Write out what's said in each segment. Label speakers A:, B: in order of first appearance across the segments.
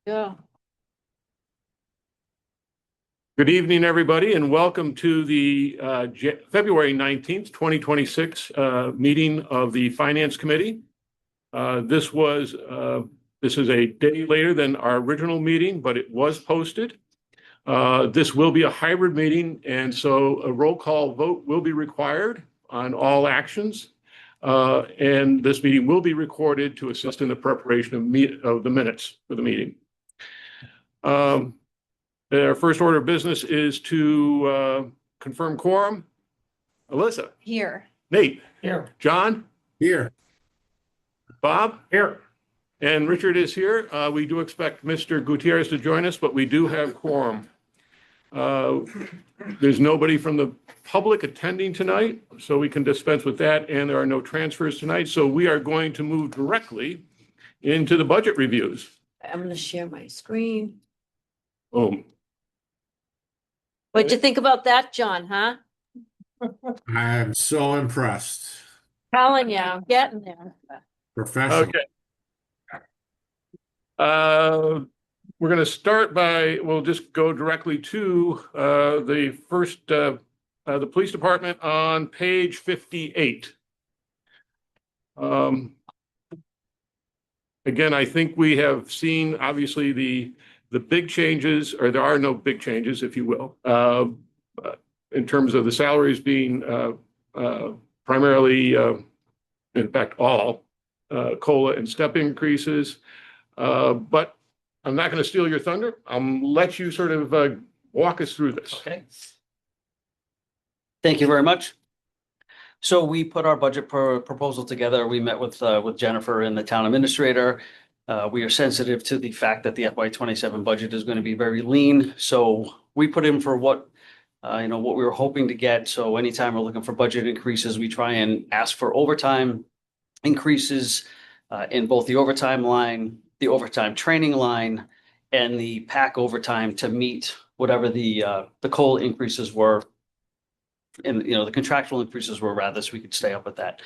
A: Yeah.
B: Good evening, everybody, and welcome to the February 19th, 2026 meeting of the Finance Committee. This is a day later than our original meeting, but it was posted. This will be a hybrid meeting, and so a roll call vote will be required on all actions. And this meeting will be recorded to assist in the preparation of the minutes for the meeting. Our first order of business is to confirm quorum. Alyssa.
A: Here.
B: Nate.
C: Here.
B: John.
C: Here.
B: Bob.
C: Here.
B: And Richard is here. We do expect Mr. Gutierrez to join us, but we do have quorum. There's nobody from the public attending tonight, so we can dispense with that, and there are no transfers tonight. So we are going to move directly into the budget reviews.
A: I'm going to share my screen.
B: Boom.
A: What'd you think about that, John, huh?
C: I'm so impressed.
A: Telling you, I'm getting there.
C: Professional.
B: Okay. We're going to start we'll just go directly to the first, the police department on page 58. Again, I think we have seen, obviously, the big changes, or there are no big changes, if you will, in terms of the salaries being primarily, in fact, all COLA and step increases. But I'm not going to steal your thunder. I'll let you sort of walk us through this.
D: Okay. Thank you very much. So we put our budget proposal together. We met with Jennifer and the town administrator. We are sensitive to the fact that the FY27 budget is going to be very lean. So we put in for what we were hoping to get. So anytime we're looking for budget increases, we try and ask for overtime increases in both the overtime line, the overtime training line, and the PAC overtime to meet whatever the COLA increases were, and the contractual increases were, rather, so we could stay up with that.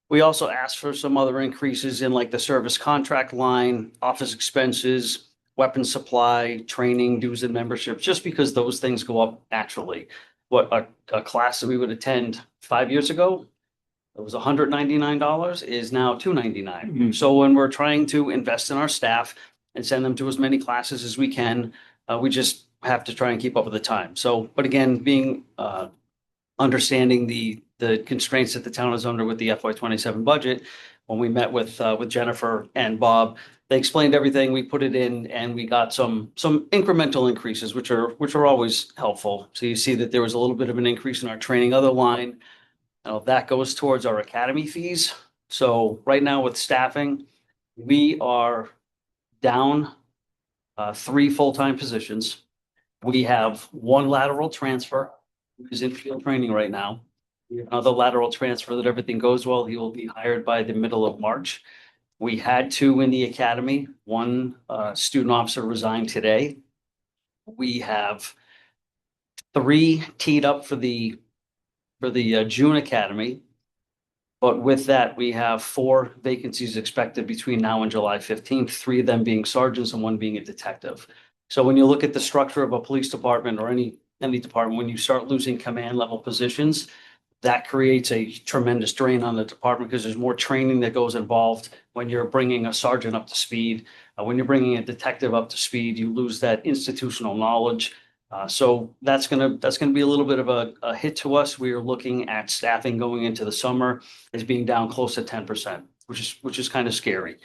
D: We also asked for some other increases in like the service contract line, office expenses, weapons supply, training, dues and memberships, just because those things go up naturally. What a class that we would attend 5 years ago, it was $199, is now $299.
B: Mhm.
D: So when we're trying to invest in our staff and send them to as many classes as we can, we just have to try and keep up with the time. So, but again, being understanding the constraints that the town is under with the FY27 budget, when we met with Jennifer and Bob, they explained everything. We put it in, and we got some incremental increases, which are always helpful. So you see that there was a little bit of an increase in our training other line. That goes towards our academy fees. So right now with staffing, we are down 3 full-time positions. We have 1 lateral transfer who's in field training right now. We have another lateral transfer that everything goes well, he will be hired by the middle of March. We had 2 in the academy. 1 student officer resigned today. We have 3 teed up for the June academy. But with that, we have 4 vacancies expected between now and July 15th, 3 of them being sergeants and 1 being a detective. So when you look at the structure of a police department or any department, when you start losing command level positions, that creates a tremendous drain on the department because there's more training that goes involved when you're bringing a sergeant up to speed. When you're bringing a detective up to speed, you lose that institutional knowledge. So that's gonna be a little bit of a hit to us. We are looking at staffing going into the summer as being down close to 10%, which is kind of scary.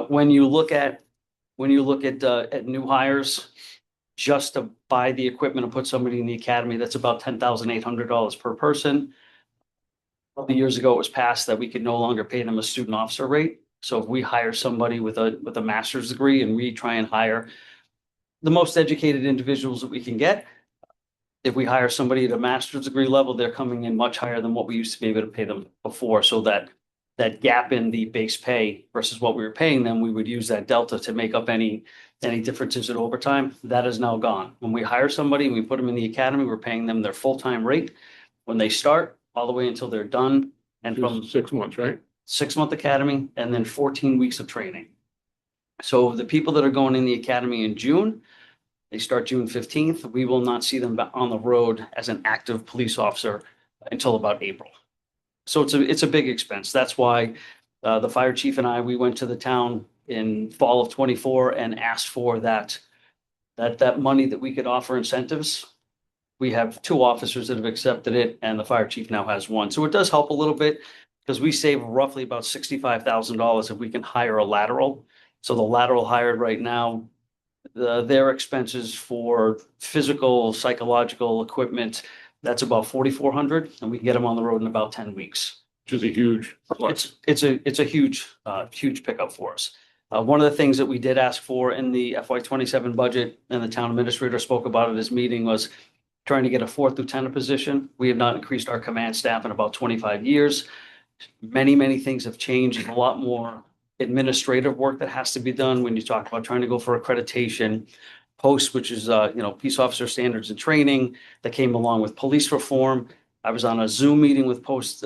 D: When you look at new hires, just to buy the equipment and put somebody in the academy, that's about $10,800 per person. A couple of years ago, it was passed that we could no longer pay them a student officer rate. So if we hire somebody with a master's degree and we try and hire the most educated individuals that we can get, if we hire somebody at a master's degree level, they're coming in much higher than what we used to be able to pay them before. So that gap in the base pay versus what we were paying them, we would use that delta to make up any differences in overtime. That is now gone. When we hire somebody and we put them in the academy, we're paying them their full-time rate when they start all the way until they're done. And from
B: 6 months, right?
D: 6-month academy and then 14 weeks of training. So the people that are going in the academy in June, they start June 15th. We will not see them on the road as an active police officer until about April. So it's a big expense. That's why the fire chief and I, we went to the town in fall of 24 and asked for that money that we could offer incentives. We have 2 officers that have accepted it, and the fire chief now has 1. So it does help a little bit because we save roughly about $65,000 if we can hire a lateral. So the lateral hired right now, their expenses for physical, psychological equipment, that's about $4,400, and we can get them on the road in about 10 weeks.
B: Which is a huge plus.
D: It's a huge pickup for us. One of the things that we did ask for in the FY27 budget, and the town administrator spoke about at his meeting, was trying to get a 4th lieutenant position. We have not increased our command staff in about 25 years. Many things have changed. There's a lot more administrative work that has to be done when you talk about trying to go for accreditation. POST, which is, Peace Officer Standards and Training, that came along with police reform. I was on a Zoom meeting with POST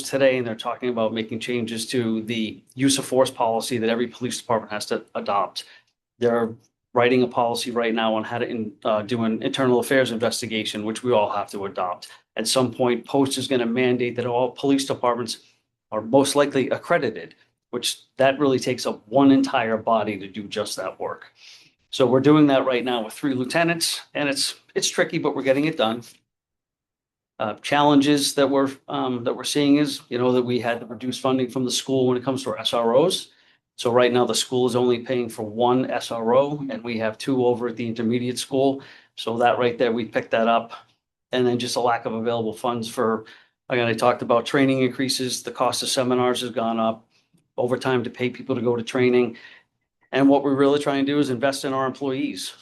D: today, and they're talking about making changes to the use of force policy that every police department has to adopt. They're writing a policy right now on how to do an internal affairs investigation, which we all have to adopt. At some point, POST is going to mandate that all police departments are most likely accredited, which that really takes up one entire body to do just that work. So we're doing that right now with 3 lieutenants, and it's tricky, but we're getting it done. Challenges that we're seeing is, that we had to reduce funding from the school when it comes to our SROs. So right now the school is only paying for 1 SRO, and we have 2 over at the intermediate school. So that right there, we picked that up. And then just a lack of available funds for, again, I talked about training increases. The cost of seminars has gone up, overtime to pay people to go to training. And what we're really trying to do is invest in our employees.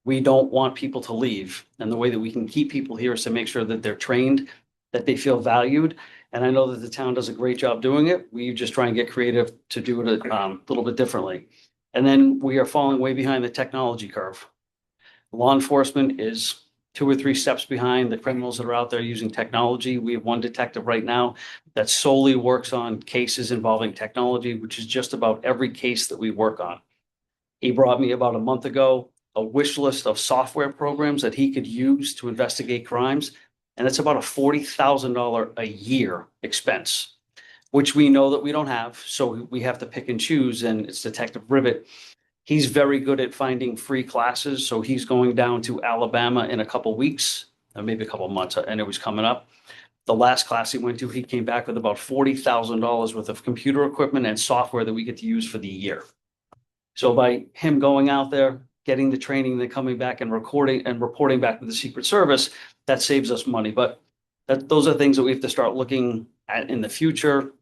D: We don't want people to leave. And the way that we can keep people here is to make sure that they're trained, that they feel valued. And I know that the town does a great job doing it. We just try and get creative to do it a little bit differently. And then we are falling way behind the technology curve. Law enforcement is 2 or 3 steps behind the criminals that are out there using technology. We have 1 detective right now that solely works on cases involving technology, which is just about every case that we work on. He brought me about a month ago a wish list of software programs that he could use to investigate crimes. And it's about a $40,000 a year expense, which we know that we don't have. So we have to pick and choose. And it's Detective Rivet. He's very good at finding free classes. So he's going down to Alabama in a couple weeks, or maybe a couple months. I know he's coming up. The last class he went to, he came back with about $40,000 worth of computer equipment and software that we get to use for the year. So by him going out there, getting the training, then coming back and recording and reporting back to the Secret Service, that saves us money. But those are things that we have to start looking at in the future.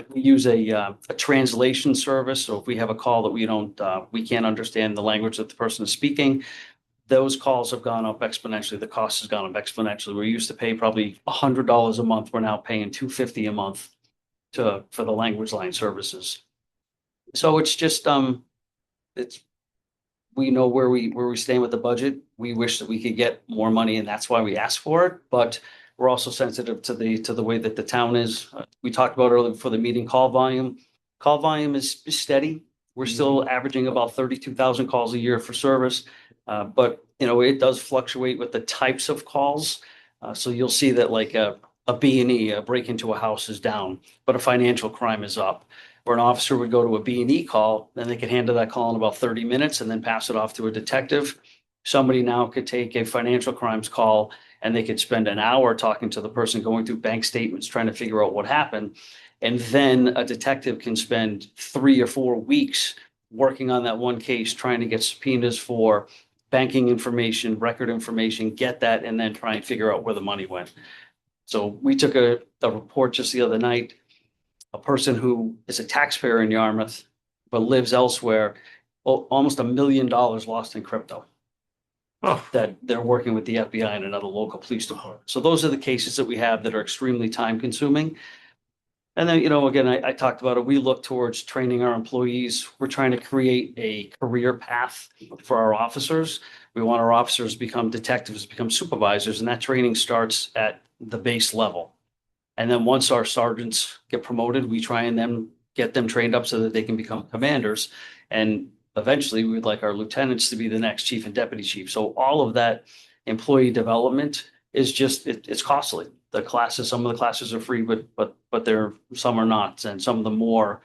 D: We use a translation service. So if we have a call that we can't understand the language that the person is speaking, those calls have gone up exponentially. The cost has gone up exponentially. We used to pay probably $100 a month. We're now paying $250 a month for the language line services. So it's just we know where we stand with the budget. We wish that we could get more money, and that's why we asked for it. But we're also sensitive to the way that the town is. We talked about earlier before the meeting, call volume. Call volume is steady. We're still averaging about 32,000 calls a year for service. But it does fluctuate with the types of calls. So you'll see that like a B&E, a break into a house, is down, but a financial crime is up. Where an officer would go to a B&E call, then they could handle that call in about 30 minutes and then pass it off to a detective. Somebody now could take a financial crimes call and they could spend an hour talking to the person, going through bank statements, trying to figure out what happened. And then a detective can spend 3 or 4 weeks working on that one case, trying to get subpoenas for banking information, record information, get that, and then try and figure out where the money went. So we took a report just the other night. A person who is a taxpayer in Yarmouth but lives elsewhere, almost $1 million lost in crypto.
B: Oh,
D: That they're working with the FBI and another local police department. So those are the cases that we have that are extremely time consuming. And then, again, I talked about it. We look towards training our employees. We're trying to create a career path for our officers. We want our officers to become detectives, become supervisors, and that training starts at the base level. And then once our sergeants get promoted, we try and then get them trained up so that they can become commanders. And eventually we would like our lieutenants to be the next chief and deputy chief. So all of that employee development is just, it's costly. The classes, some of the classes are free, but some are not, and some of the more,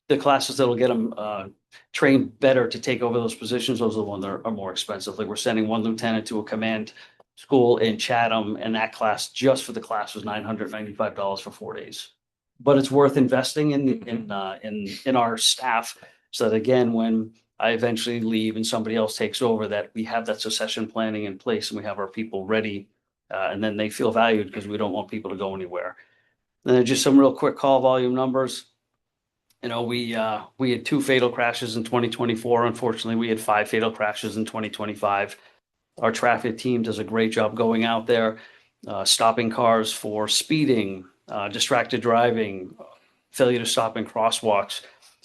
D: the classes that'll get them trained better to take over those positions, those are the ones that are more expensive. Like we're sending one lieutenant to a command school in Chatham, and that class, just for the class, was $995 for 4 days. But it's worth investing in our staff, so that again, when I eventually leave and somebody else takes over, that we have that succession planning in place and we have our people ready, and then they feel valued, because we don't want people to go anywhere. And then just some real quick call volume numbers. You know, we had 2 fatal crashes in 2024. Unfortunately, we had 5 fatal crashes in 2025. Our traffic team does a great job going out there, stopping cars for speeding, distracted driving, failure to stop in crosswalks.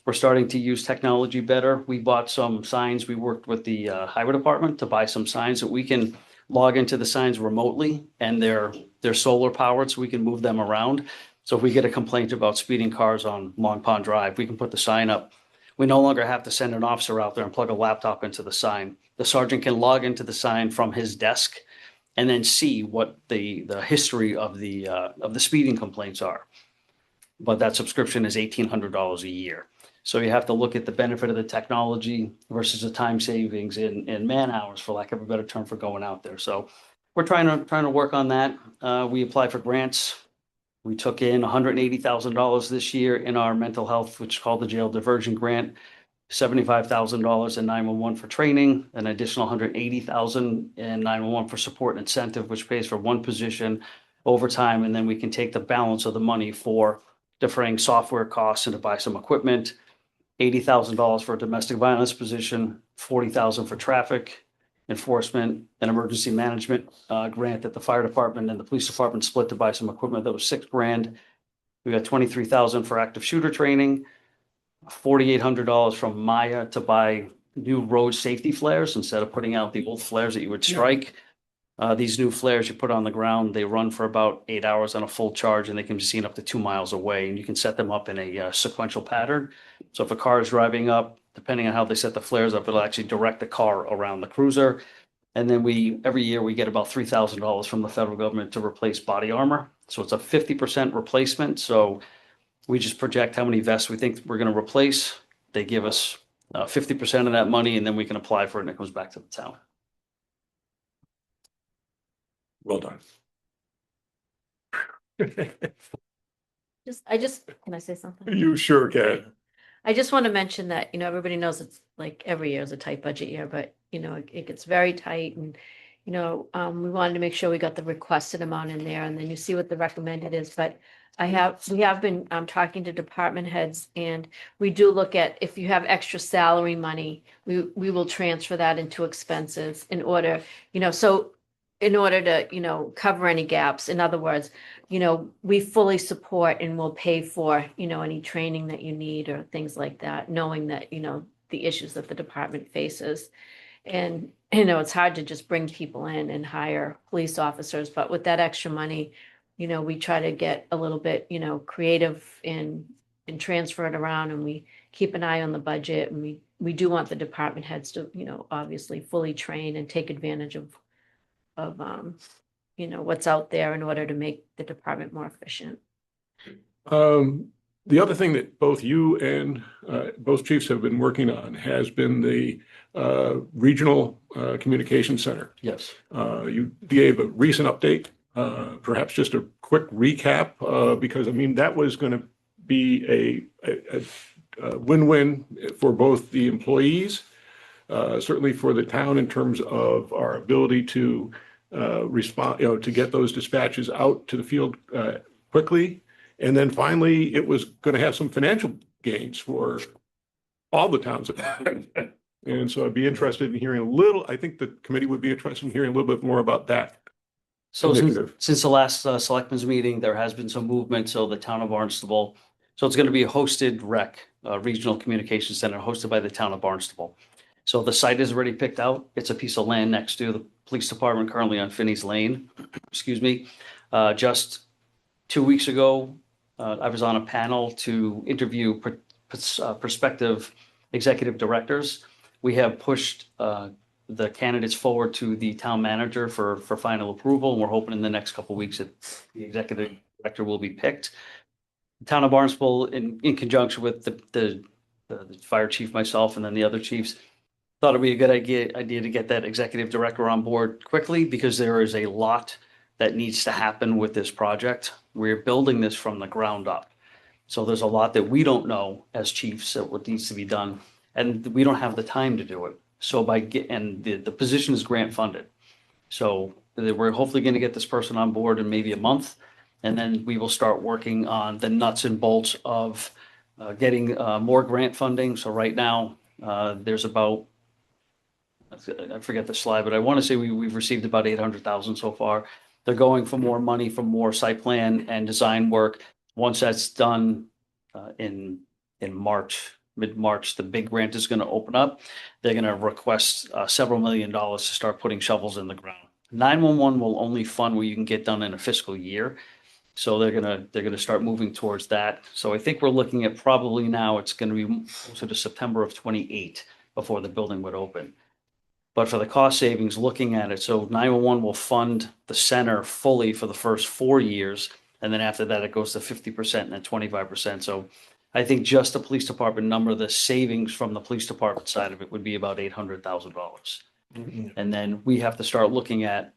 D: We're starting to use technology better. We bought some signs. We worked with the highway department to buy some signs that we can log into the signs remotely, and they're solar powered, so we can move them around. So if we get a complaint about speeding cars on Long Pond Drive, we can put the sign up. We no longer have to send an officer out there and plug a laptop into the sign. The sergeant can log into the sign from his desk and then see what the history of the speeding complaints are. But that subscription is $1,800 a year. So you have to look at the benefit of the technology versus the time savings in man hours, for lack of a better term, for going out there. So we're trying to work on that. We applied for grants. We took in $180,000 this year in our mental health, which is called the Jail Diversion Grant, $75,000 in 911 for training, an additional $180,000 in 911 for support and incentive, which pays for 1 position overtime. And then we can take the balance of the money for deferring software costs and to buy some equipment, $80,000 for a domestic violence position, $40,000 for traffic enforcement and emergency management grant that the fire department and the police department split to buy some equipment that was $6,000. We got $23,000 for active shooter training, $4,800 from Maya to buy new road safety flares instead of putting out the old flares that you would strike. These new flares you put on the ground, they run for about 8 hours on a full charge, and they can be seen up to 2 miles away, and you can set them up in a sequential pattern. So if a car is driving up, depending on how they set the flares up, it'll actually direct the car around the cruiser. And then every year we get about $3,000 from the federal government to replace body armor. So it's a 50% replacement. So we just project how many vests we think we're going to replace. They give us 50% of that money, and then we can apply for it, and it comes back to the town.
B: Well done.
A: Can I say something?
B: You sure can.
A: I just want to mention that, everybody knows it's like every year is a tight budget year, but, it gets very tight, and, we wanted to make sure we got the requested amount in there, and then you see what the recommended is. But we have been talking to department heads, and we do look at, if you have extra salary money, we will transfer that into expenses in order, to, cover any gaps. In other words, we fully support and will pay for, any training that you need or things like that, knowing that, the issues that the department faces. And, it's hard to just bring people in and hire police officers, but with that extra money, we try to get a little bit, creative and transfer it around, and we keep an eye on the budget, and we do want the department heads to, obviously fully train and take advantage of what's out there in order to make the department more efficient.
B: The other thing that both you and both chiefs have been working on has been the regional communication center.
D: Yes.
B: You gave a recent update, perhaps just a quick recap, because that was going to be a win-win for both the employees, certainly for the town in terms of our ability to respond, to get those dispatches out to the field quickly. And then finally, it was going to have some financial gains for all the towns. And so I'd be interested in hearing I think the committee would be interested in hearing a little bit more about that.
D: So since the last selectmen's meeting, there has been some movement. So the town of Barnstable, so it's going to be a hosted regional communication center hosted by the town of Barnstable. So the site is already picked out. It's a piece of land next to the police department, currently on Finney's Lane. Excuse me. Just 2 weeks ago, I was on a panel to interview prospective executive directors. We have pushed the candidates forward to the town manager for final approval, and we're hoping in the next couple of weeks that the executive director will be picked. The town of Barnstable, in conjunction with the fire chief, myself, and then the other chiefs, thought it'd be a good idea to get that executive director on board quickly, because there is a lot that needs to happen with this project. We're building this from the ground up. So there's a lot that we don't know as chiefs that what needs to be done, and we don't have the time to do it. So the position is grant funded. So we're hopefully going to get this person on board in maybe a month, and then we will start working on the nuts and bolts of getting more grant funding. So right now, there's about, I forget the slide, but I want to say we've received about 800,000 so far. They're going for more money for more site plan and design work. Once that's done in March, mid-March, the big grant is going to open up. They're going to request several $1 million to start putting shovels in the ground. 911 will only fund what you can get done in a fiscal year. So they're gonna start moving towards that. So I think we're looking at probably now it's going to be closer to September of 28 before the building would open. But for the cost savings, looking at it, so 911 will fund the center fully for the first 4 years. And then after that, it goes to 50% and then 25%. So I think just the police department number, the savings from the police department side of it would be about $800,000. And then we have to start looking at,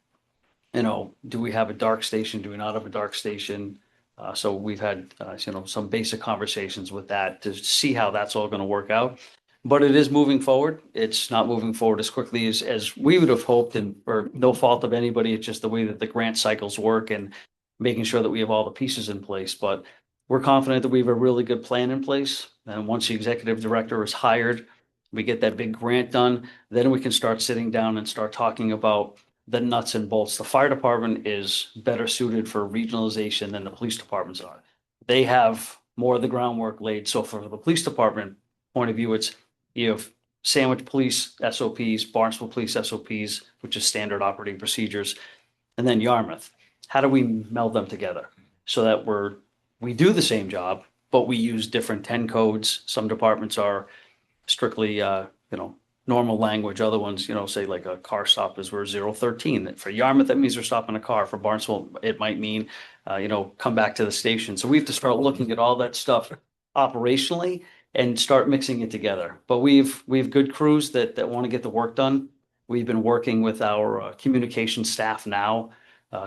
D: do we have a dark station? Do we not have a dark station? So we've had, some basic conversations with that to see how that's all going to work out. But it is moving forward. It's not moving forward as quickly as we would have hoped, and for no fault of anybody. It's just the way that the grant cycles work and making sure that we have all the pieces in place. But we're confident that we have a really good plan in place. And once the executive director is hired, we get that big grant done, then we can start sitting down and start talking about the nuts and bolts. The fire department is better suited for regionalization than the police departments are. They have more of the groundwork laid. So for the police department point of view, you have Sandwich Police SOPs, Barnstable Police SOPs, which is standard operating procedures, and then Yarmouth. How do we meld them together so that we do the same job, but we use different 10 codes? Some departments are strictly, normal language. Other ones, say like a car stop is we're 013. For Yarmouth, that means we're stopping a car. For Barnstable, it might mean, come back to the station. So we have to start looking at all that stuff operationally and start mixing it together. But we have good crews that want to get the work done. We've been working with our communication staff now,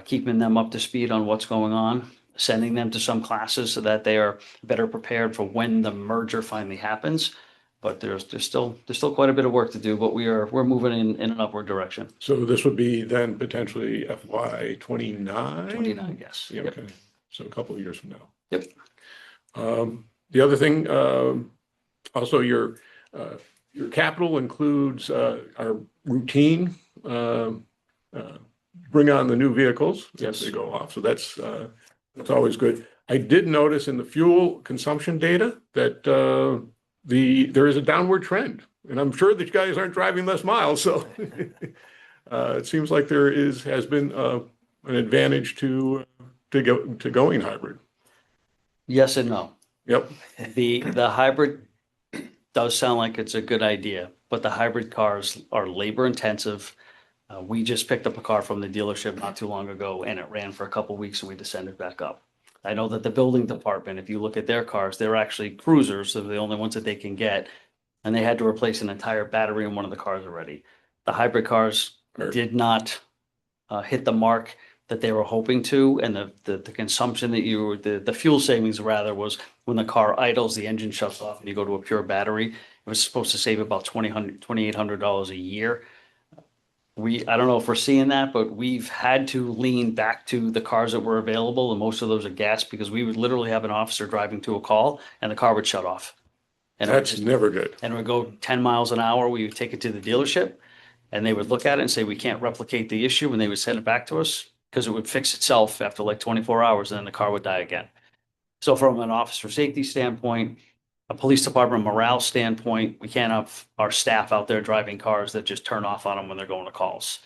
D: keeping them up to speed on what's going on, sending them to some classes so that they are better prepared for when the merger finally happens. But there's still quite a bit of work to do, but we're moving in an upward direction.
B: So this would be then potentially FY 29?
D: 29, yes.
B: Yeah,
D: Yep.
B: okay. So a couple of years from now.
D: Yep.
B: The other thing, also your capital includes our routine, bring on the new vehicles as they go off. So that's always good. I did notice in the fuel consumption data that there is a downward trend, and I'm sure that you guys aren't driving less miles. So it seems like there has been an advantage to going hybrid.
D: Yes and no.
B: Yep.
D: The hybrid does sound like it's a good idea, but the hybrid cars are labor intensive. We just picked up a car from the dealership not too long ago, and it ran for a couple of weeks, and we descended back up. I know that the building department, if you look at their cars, they're actually cruisers, so they're the only ones that they can get, and they had to replace an entire battery in one of the cars already. The hybrid cars did not hit the mark that they were hoping to, and the consumption the fuel savings rather was when the car idles, the engine shuts off, and you go to a pure battery. It was supposed to save about $2,800 a year. I don't know if we're seeing that, but we've had to lean back to the cars that were available, and most of those are gas, because we would literally have an officer driving to a call and the car would shut off. And
B: That's never good.
D: And it would go 10 miles an hour. We would take it to the dealership and they would look at it and say, we can't replicate the issue. And they would send it back to us because it would fix itself after like 24 hours and then the car would die again. So from an officer safety standpoint, a police department morale standpoint, we can't have our staff out there driving cars that just turn off on them when they're going to calls.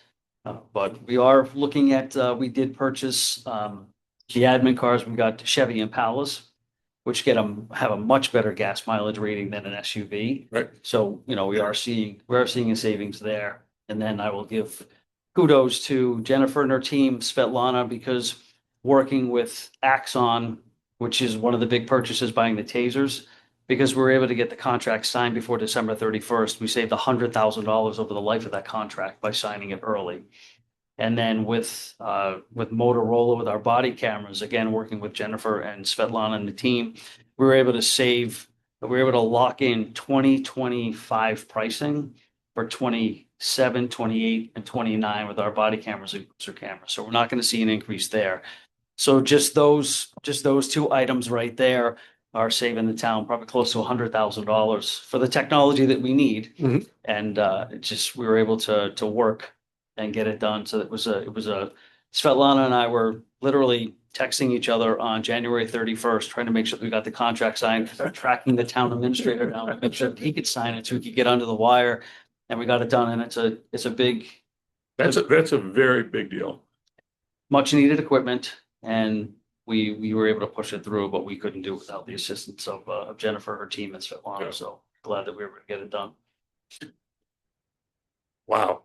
D: But we are looking at, we did purchase the admin cars. We got Chevy Impalas. which have a much better gas mileage rating than an SUV.
B: Right.
D: So, we are seeing a savings there. And then I will give kudos to Jennifer and her team, Svetlana, because working with Axon, which is one of the big purchases, buying the tasers, because we were able to get the contract signed before December 31st. We saved $100,000 over the life of that contract by signing it early. And then with Motorola, with our body cameras, again, working with Jennifer and Svetlana and the team, we were able to lock in 2025 pricing for 27, 28, and 29 with our body cameras and cruiser cameras. So we're not going to see an increase there. So just those two items right there are saving the town probably close to $100,000 for the technology that we need.
B: Mhm.
D: And we were able to work and get it done. So it was Svetlana and I were literally texting each other on January 31st, trying to make sure that we got the contract signed, tracking the town administrator down to make sure that he could sign it so we could get under the wire. And we got it done. And it's a big,
B: That's a very big deal.
D: much needed equipment. And we were able to push it through, but we couldn't do it without the assistance of Jennifer, her team, and Svetlana.
B: Yeah.
D: So glad that we were able to get it done.
B: Wow.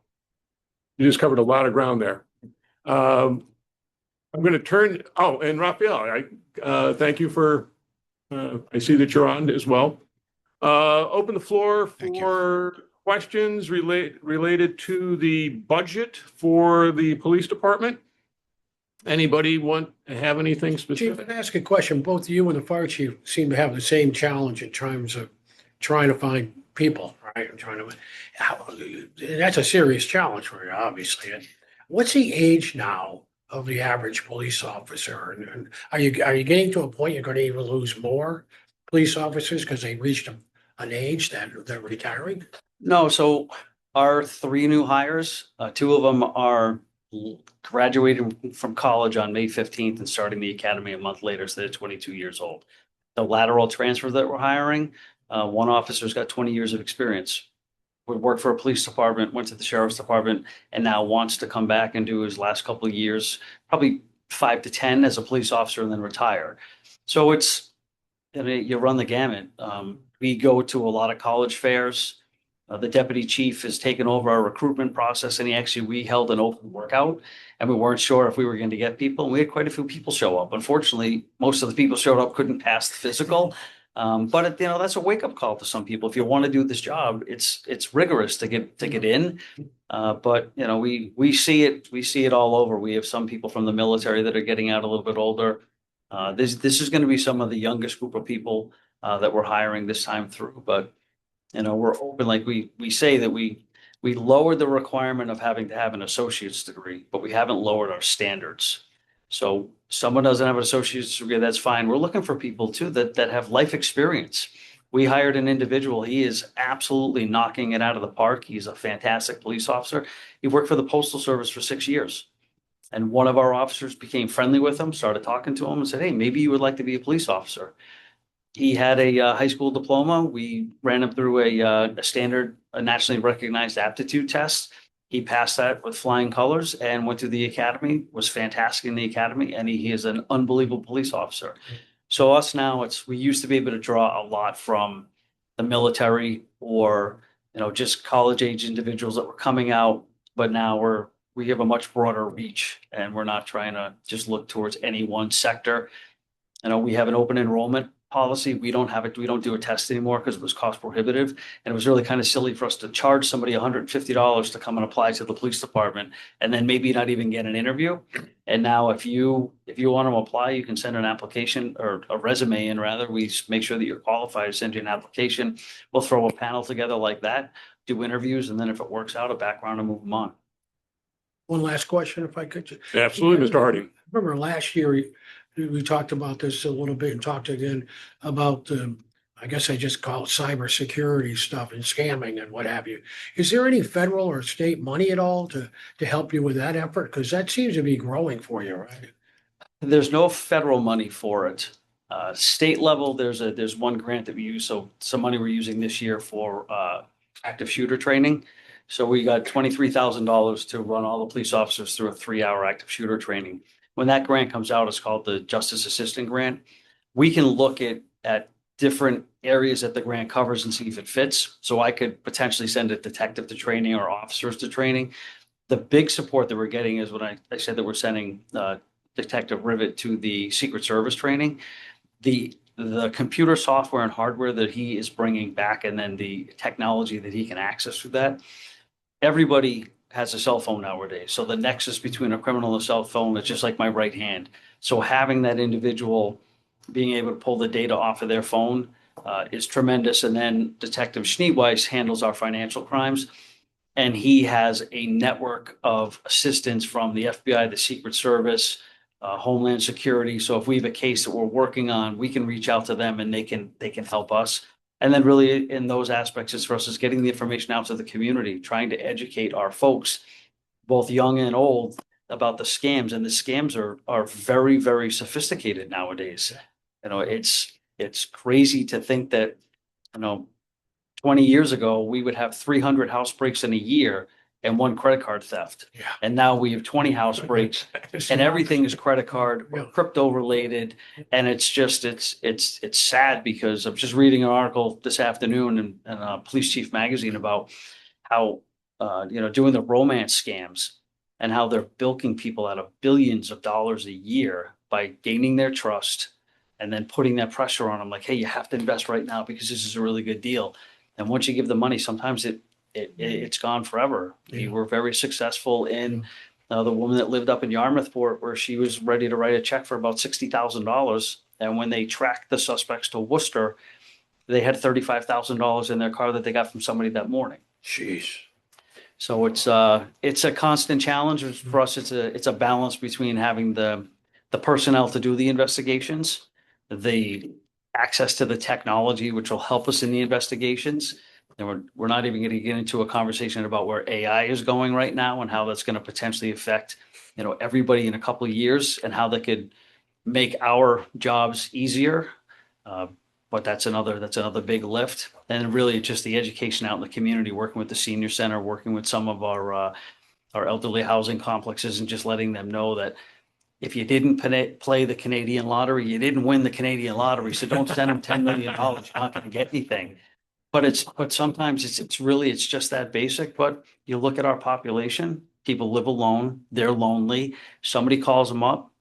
B: You just covered a lot of ground there. I'm going to turn, and Raphael, thank you for, I see that you're on as well. Open the floor
C: Thank you.
B: for questions related to the budget for the police department. Anybody have anything
E: Chief,
B: specific?
E: I'd ask a question. Both you and the fire chief seem to have the same challenge in terms of trying to find people, right? That's a serious challenge for you, obviously. What's the age now of the average police officer? And are you getting to a point you're going to even lose more police officers because they reached an age that they're retiring?
D: No, so our 3 new hires, 2 of them are graduating from college on May 15th and starting the academy a month later, so they're 22 years old. The lateral transfer that we're hiring, one officer's got 20 years of experience. Would work for a police department, went to the sheriff's department, and now wants to come back and do his last couple of years, probably 5 to 10 as a police officer and then retire. So you run the gamut. We go to a lot of college fairs. The deputy chief has taken over our recruitment process, and we held an open workout, and we weren't sure if we were going to get people. And we had quite a few people show up. Unfortunately, most of the people showed up couldn't pass the physical. But that's a wake up call to some people. If you want to do this job, it's rigorous to get in. But we see it all over. We have some people from the military that are getting out a little bit older. This is going to be some of the youngest group of people that we're hiring this time through. But we're open, like we say that we lowered the requirement of having to have an associate's degree, but we haven't lowered our standards. So someone doesn't have an associate's degree, that's fine. We're looking for people too that have life experience. We hired an individual. He is absolutely knocking it out of the park. He's a fantastic police officer. He worked for the Postal Service for 6 years. And one of our officers became friendly with him, started talking to him and said, "Hey, maybe you would like to be a police officer." He had a high school diploma. We ran him through a standard, a nationally recognized aptitude test. He passed that with flying colors and went to the academy, was fantastic in the academy, and he is an unbelievable police officer. So us now, we used to be able to draw a lot from the military or, just college age individuals that were coming out, but now we have a much broader reach, and we're not trying to just look towards any one sector. We have an open enrollment policy. We don't do a test anymore because it was cost prohibitive. And it was really kind of silly for us to charge somebody $150 to come and apply to the police department and then maybe not even get an interview. And now if you want to apply, you can send an application or a resume in rather. We make sure that you're qualified, send you an application. We'll throw a panel together like that, do interviews, and then if it works out, a background and move them on.
E: One last question, if I could.
B: Absolutely, Mr. Harding.
E: Remember last year, we talked about this a little bit and talked again about, I guess I just call it cybersecurity stuff and scamming and what have you. Is there any federal or state money at all to help you with that effort? Because that seems to be growing for you, right?
D: There's no federal money for it. State level, there's one grant that we use. So some money we're using this year for active shooter training. So we got $23,000 to run all the police officers through a 3-hour active shooter training. When that grant comes out, it's called the Justice Assistant Grant. we can look at different areas that the grant covers and see if it fits. So I could potentially send a detective to training or officers to training. The big support that we're getting is when I said that we're sending Detective Rivet to the Secret Service training. The computer software and hardware that he is bringing back, and then the technology that he can access through that. Everybody has a cell phone nowadays. So the nexus between a criminal and a cell phone is just like my right hand. So having that individual being able to pull the data off of their phone is tremendous. And then Detective Schneeweiss handles our financial crimes. And he has a network of assistance from the FBI, the Secret Service, Homeland Security. So if we have a case that we're working on, we can reach out to them and they can help us. And then really in those aspects, it's for us is getting the information out to the community, trying to educate our folks, both young and old, about the scams. And the scams are very, very sophisticated nowadays. You know, it's crazy to think that, 20 years ago, we would have 300 house breaks in a year and one credit card theft.
E: Yeah.
D: And now we have 20 house breaks and everything is credit card or
E: Yeah.
D: crypto related. And it's just, it's sad because I'm just reading an article this afternoon in Police Chief Magazine about how, doing the romance scams and how they're bilking people out of billions of dollars a year by gaining their trust and then putting that pressure on them like, hey, you have to invest right now because this is a really good deal. And once you give the money, sometimes it's gone forever. We
E: Yeah.
D: were very successful in the woman that lived up in Yarmouthport, where she was ready to write a check for about $60,000. And when they tracked the suspects to Worcester, they had $35,000 in their car that they got from somebody that morning.
E: Jeez.
D: So it's a constant challenge for us. It's a balance between having the personnel to do the investigations, the access to the technology, which will help us in the investigations. And we're not even going to get into a conversation about where AI is going right now and how that's going to potentially affect, everybody in a couple of years and how that could make our jobs easier. But that's another big lift. And really just the education out in the community, working with the senior center, working with some of our elderly housing complexes and just letting them know that if you didn't play the Canadian lottery, you didn't win the Canadian lottery. So don't send them $10 million. You're not going to get anything. But sometimes it's just that basic. But you look at our population, people live alone, they're lonely. Somebody calls them up,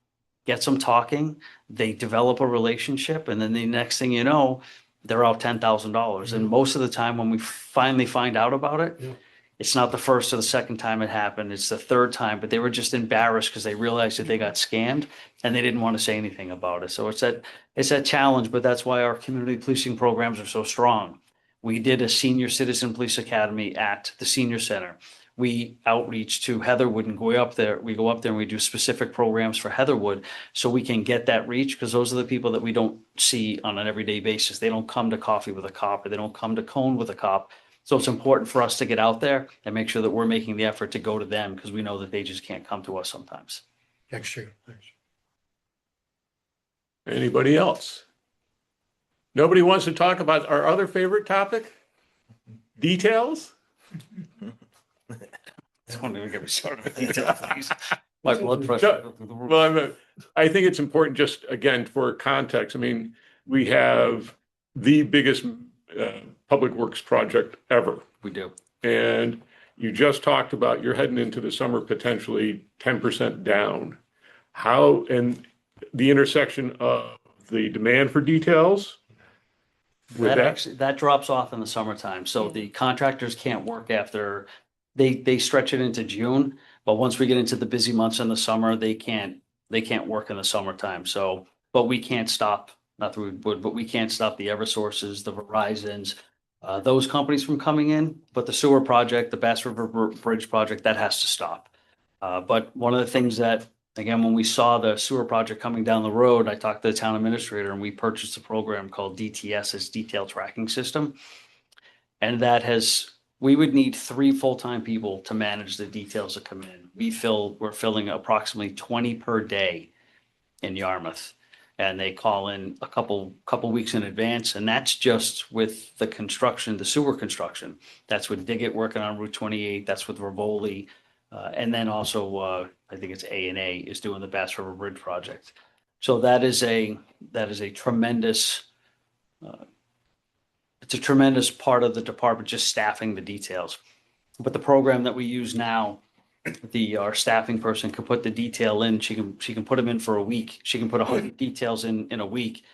D: gets them talking, they develop a relationship, and then the next thing you know, they're out $10,000. And most of the time when we finally find out about it,
E: Yeah.
D: it's not the first or the second time it happened. It's the third time, but they were just embarrassed because they realized that they got scammed and they didn't want to say anything about it. So it's that challenge, but that's why our community policing programs are so strong. We did a senior citizen police academy at the senior center. We outreach to Heatherwood and go up there and we do specific programs for Heatherwood so we can get that reach, because those are the people that we don't see on an everyday basis. They don't come to coffee with a cop or they don't come to Cone with a cop. So it's important for us to get out there and make sure that we're making the effort to go to them because we know that they just can't come to us sometimes.
E: Next year. Thanks.
B: Anybody else? Nobody wants to talk about our other favorite topic? Details?
D: Don't even get me started with detail, please. My blood pressure.
B: Well, I think it's important just, again, for context. I mean, we have the biggest public works project ever.
D: We do.
B: And you just talked about you're heading into the summer potentially 10% down. How, and the intersection of the demand for details with
D: That drops off in the summertime. So the contractors can't work after, they stretch it into June, but once we get into the busy months in the summer, they can't work in the summertime. So, but we can't stop, not that we would, but we can't stop the Eversources, the Verizons, those companies from coming in. But the sewer project, the Bass River Bridge project, that has to stop. But one of the things that, again, when we saw the sewer project coming down the road, I talked to the town administrator and we purchased a program called DTS, as Detail Tracking System. And we would need 3 full-time people to manage the details that come in. We're filling approximately 20 per day in Yarmouth. And they call in a couple weeks in advance. And that's just with the construction, the sewer construction. That's with Diggett working on Route 28. That's with Rivoli. And then also, I think it's A&A is doing the Bass River Bridge project. So that is a tremendous, it's a tremendous part of the department, just staffing the details. But the program that we use now, our staffing person can put the detail in. She can put them in for a week. She can put 100 details in a week,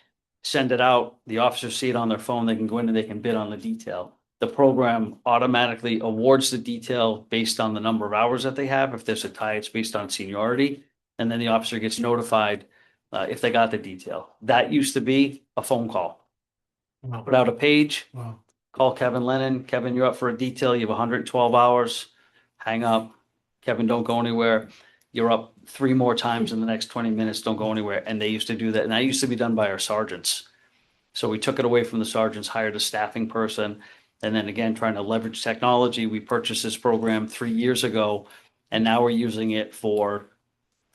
D: send it out. The officers see it on their phone. They can go in and they can bid on the detail. The program automatically awards the detail based on the number of hours that they have. If there's a tie, it's based on seniority. And then the officer gets notified if they got the detail. That used to be a phone call.
E: Wow.
D: Put out a page,
E: Wow.
D: call Kevin Lennon. Kevin, you're up for a detail. You have 112 hours. Hang up. Kevin, don't go anywhere. You're up 3 more times in the next 20 minutes. Don't go anywhere. And they used to do that. And that used to be done by our sergeants. So we took it away from the sergeants, hired a staffing person. And then again, trying to leverage technology, we purchased this program 3 years ago. And now we're using it for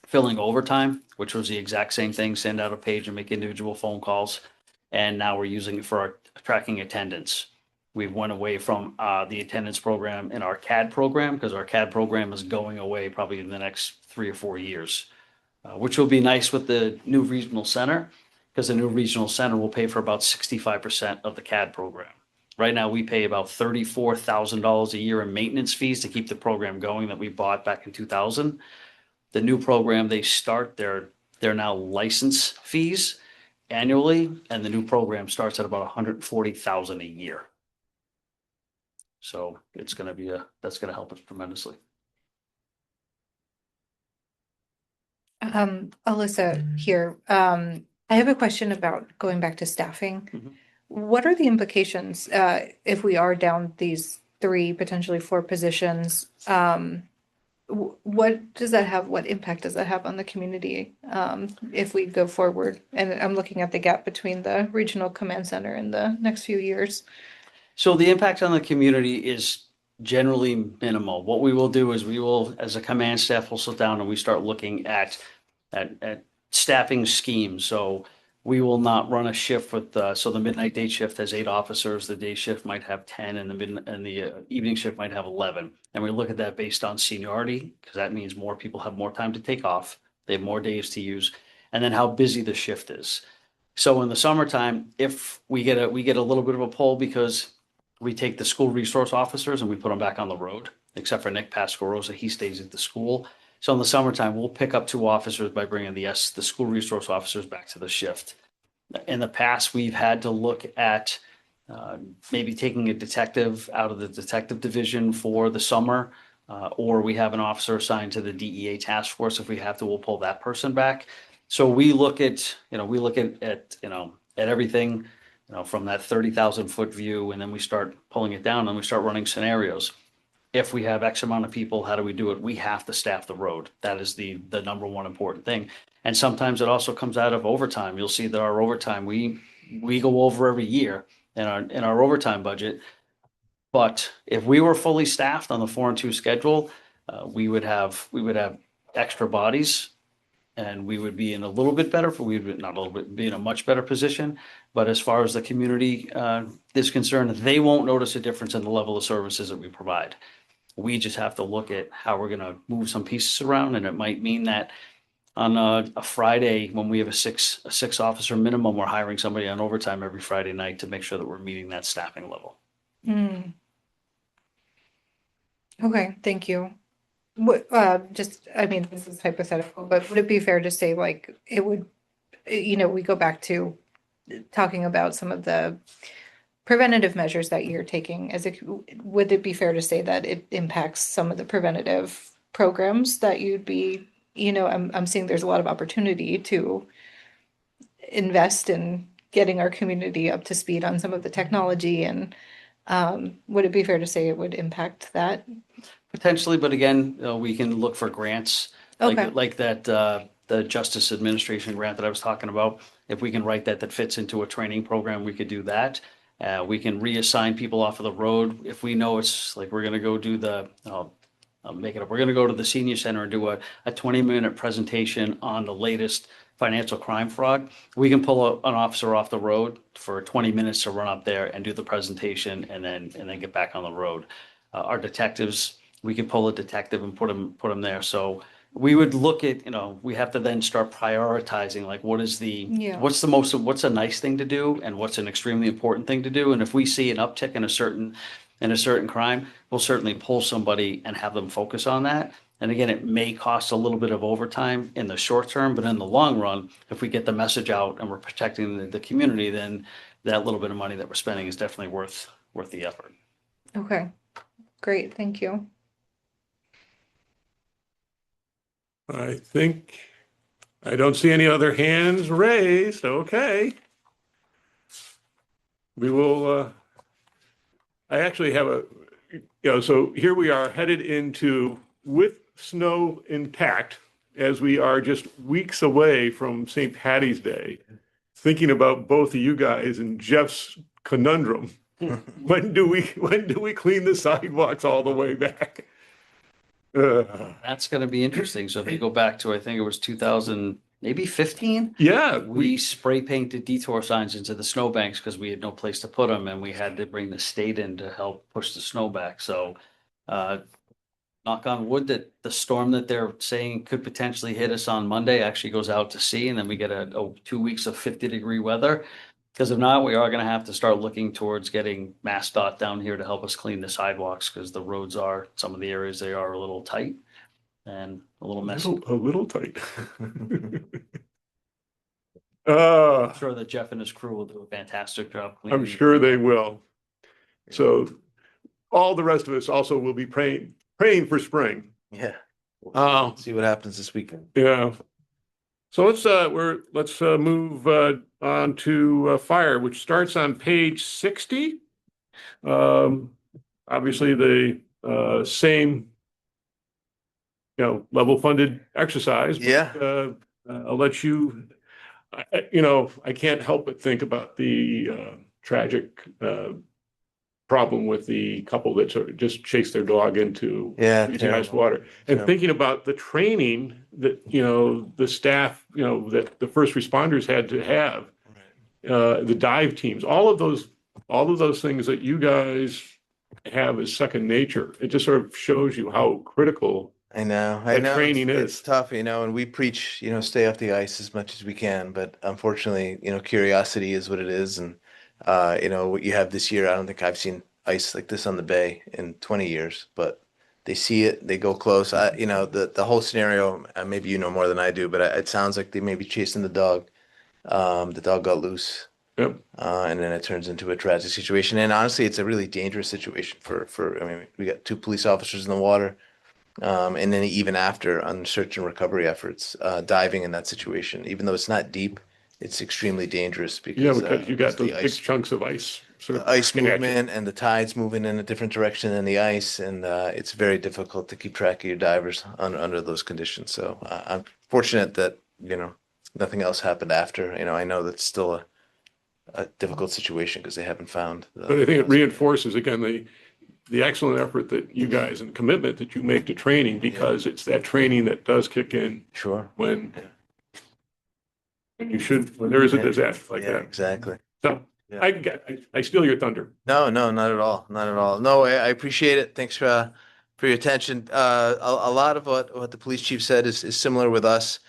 D: filling overtime, which was the exact same thing, send out a page and make individual phone calls. And now we're using it for our tracking attendance. We went away from the attendance program in our CAD program because our CAD program is going away probably in the next 3 or 4 years, which will be nice with the new regional center because the new regional center will pay for about 65% of the CAD program. Right now, we pay about $34,000 a year in maintenance fees to keep the program going that we bought back in 2000. The new program, they start their now license fees annually, and the new program starts at about 140,000 a year. So it's going to be that's going to help us tremendously.
F: Alyssa here. I have a question about going back to staffing.
D: Mhm.
F: What are the implications if we are down these 3, potentially 4 positions? What does that have? What impact does that have on the community if we go forward? And I'm looking at the gap between the regional command center in the next few years.
D: So the impact on the community is generally minimal. What we will do is we will, as a command staff, will sit down and we start looking at staffing schemes. So we will not run a shift with so the midnight day shift has 8 officers, the day shift might have 10, and the evening shift might have 11. And we look at that based on seniority because that means more people have more time to take off. They have more days to use, and then how busy the shift is. So in the summertime, if we get a little bit of a pull because we take the school resource officers and we put them back on the road, except for Nick Pasquarosa, he stays at the school. So in the summertime, we'll pick up 2 officers by bringing the school resource officers back to the shift. In the past, we've had to look at maybe taking a detective out of the detective division for the summer, or we have an officer assigned to the DEA task force. If we have to, we'll pull that person back. So we look at everything, from that 30,000 foot view, and then we start pulling it down and we start running scenarios. If we have X amount of people, how do we do it? We have to staff the road. That is the number one important thing. And sometimes it also comes out of overtime. You'll see that our overtime, we go over every year in our overtime budget. But if we were fully staffed on the 4-2 schedule, we would have extra bodies, and we would be in a little bit better. Be in a much better position. But as far as the community is concerned, they won't notice a difference in the level of services that we provide. We just have to look at how we're going to move some pieces around, and it might mean that on a Friday when we have a six officer minimum, we're hiring somebody on overtime every Friday night to make sure that we're meeting that staffing level.
F: Mm. Okay, thank you. What, I mean, this is hypothetical, but would it be fair to say like it would, we go back to talking about some of the preventative measures that you're taking would it be fair to say that it impacts some of the preventative programs that you'd be, I'm seeing there's a lot of opportunity to invest in getting our community up to speed on some of the technology, and would it be fair to say it would impact that?
D: Potentially, but again, we can look for grants
F: Okay.
D: like that, the Justice Administration grant that I was talking about. If we can write that fits into a training program, we could do that. We can reassign people off of the road. If we know it's like we're going to go do I'll make it up. We're going to go to the senior center and do a 20-minute presentation on the latest financial crime fraud. We can pull an officer off the road for 20 minutes to run up there and do the presentation and then get back on the road. Our detectives, we could pull a detective and put them there. So we would look at, we have to then start prioritizing, like,
F: Yeah.
D: what's a nice thing to do and what's an extremely important thing to do. And if we see an uptick in a certain crime, we'll certainly pull somebody and have them focus on that. And again, it may cost a little bit of overtime in the short term, but in the long run, if we get the message out and we're protecting the community, then that little bit of money that we're spending is definitely worth the effort.
F: Okay, great, thank you.
B: I think I don't see any other hands raised. Okay. We will, I actually have so here we are headed into, with snow intact, as we are just weeks away from St. Patty's Day, thinking about both of you guys and Jeff's conundrum. When do we clean the sidewalks all the way back?
D: That's going to be interesting. So if you go back to, I think it was 2000, maybe 15,
B: Yeah,
D: we spray painted detour signs into the snowbanks because we had no place to put them, and we had to bring the state in to help push the snow back. So, knock on wood that the storm that they're saying could potentially hit us on Monday actually goes out to sea, and then we get a 2 weeks of 50-degree weather. Because if not, we are going to have to start looking towards getting MassDOT down here to help us clean the sidewalks, because the roads are, some of the areas, they are a little tight and a little messy.
B: a little tight.
D: I'm sure that Jeff and his crew will do a fantastic job cleaning.
B: I'm sure they will. So all the rest of us also will be praying for spring.
G: Yeah. See what happens this weekend.
B: Yeah. So let's move on to fire, which starts on page 60. Obviously the same, level funded exercise. But,
G: Yeah.
B: I'll let you. I can't help but think about the tragic problem with the couple that sort of just chased their dog into freezing ice water, and thinking about the training that the staff that the first responders had to have, the dive teams, all of those things that you guys have as second nature. It just sort of shows you how critical
G: I know.
B: training
G: it's
B: is.
G: tough, and we preach, stay off the ice as much as we can, but unfortunately, curiosity is what it is. And, what you have this year, I don't think I've seen ice like this on the bay in 20 years, but they see it, they go close. The whole scenario, maybe you know more than I do, but it sounds like they may be chasing the dog. The dog got loose.
B: Yep.
G: And then it turns into a tragic situation. And honestly, it's a really dangerous situation we got 2 police officers in the water. And then even after on search and recovery efforts, diving in that situation, even though it's not deep, it's extremely dangerous because
B: You got those
G: the
B: big
G: ice,
B: chunks of ice. Sort of
G: the ice
B: coming at you.
G: movement and the tides moving in a different direction than the ice, and it's very difficult to keep track of your divers under those conditions. So I'm fortunate that nothing else happened after. I know that's still a difficult situation because they haven't found.
B: But I think it reinforces again the excellent effort that you guys and commitment that you make to training, because it's that training that does kick in
G: Sure.
B: when when there is a disaster like that.
G: Exactly.
B: So
G: Yeah.
B: I steal your thunder.
G: No, not at all. Not at all. No, I appreciate it. Thanks for your attention. A lot of what the police chief said is similar with us.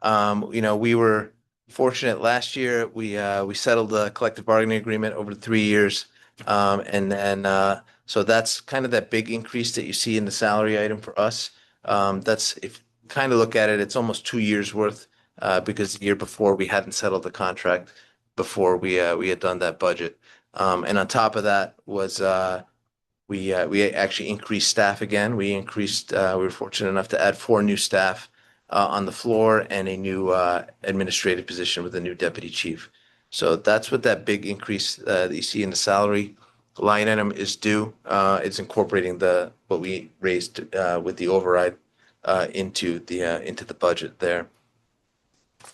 G: We were fortunate last year. We settled the collective bargaining agreement over 3 years. And then so that's kind of that big increase that you see in the salary item for us. That's, if you kind of look at it, it's almost 2 years worth, because the year before we hadn't settled the contract before we had done that budget. And on top of that was we actually increased staff again. We were fortunate enough to add 4 new staff on the floor and a new administrative position with a new deputy chief. So that's what that big increase that you see in the salary line item is due. It's incorporating what we raised with the override into the budget there.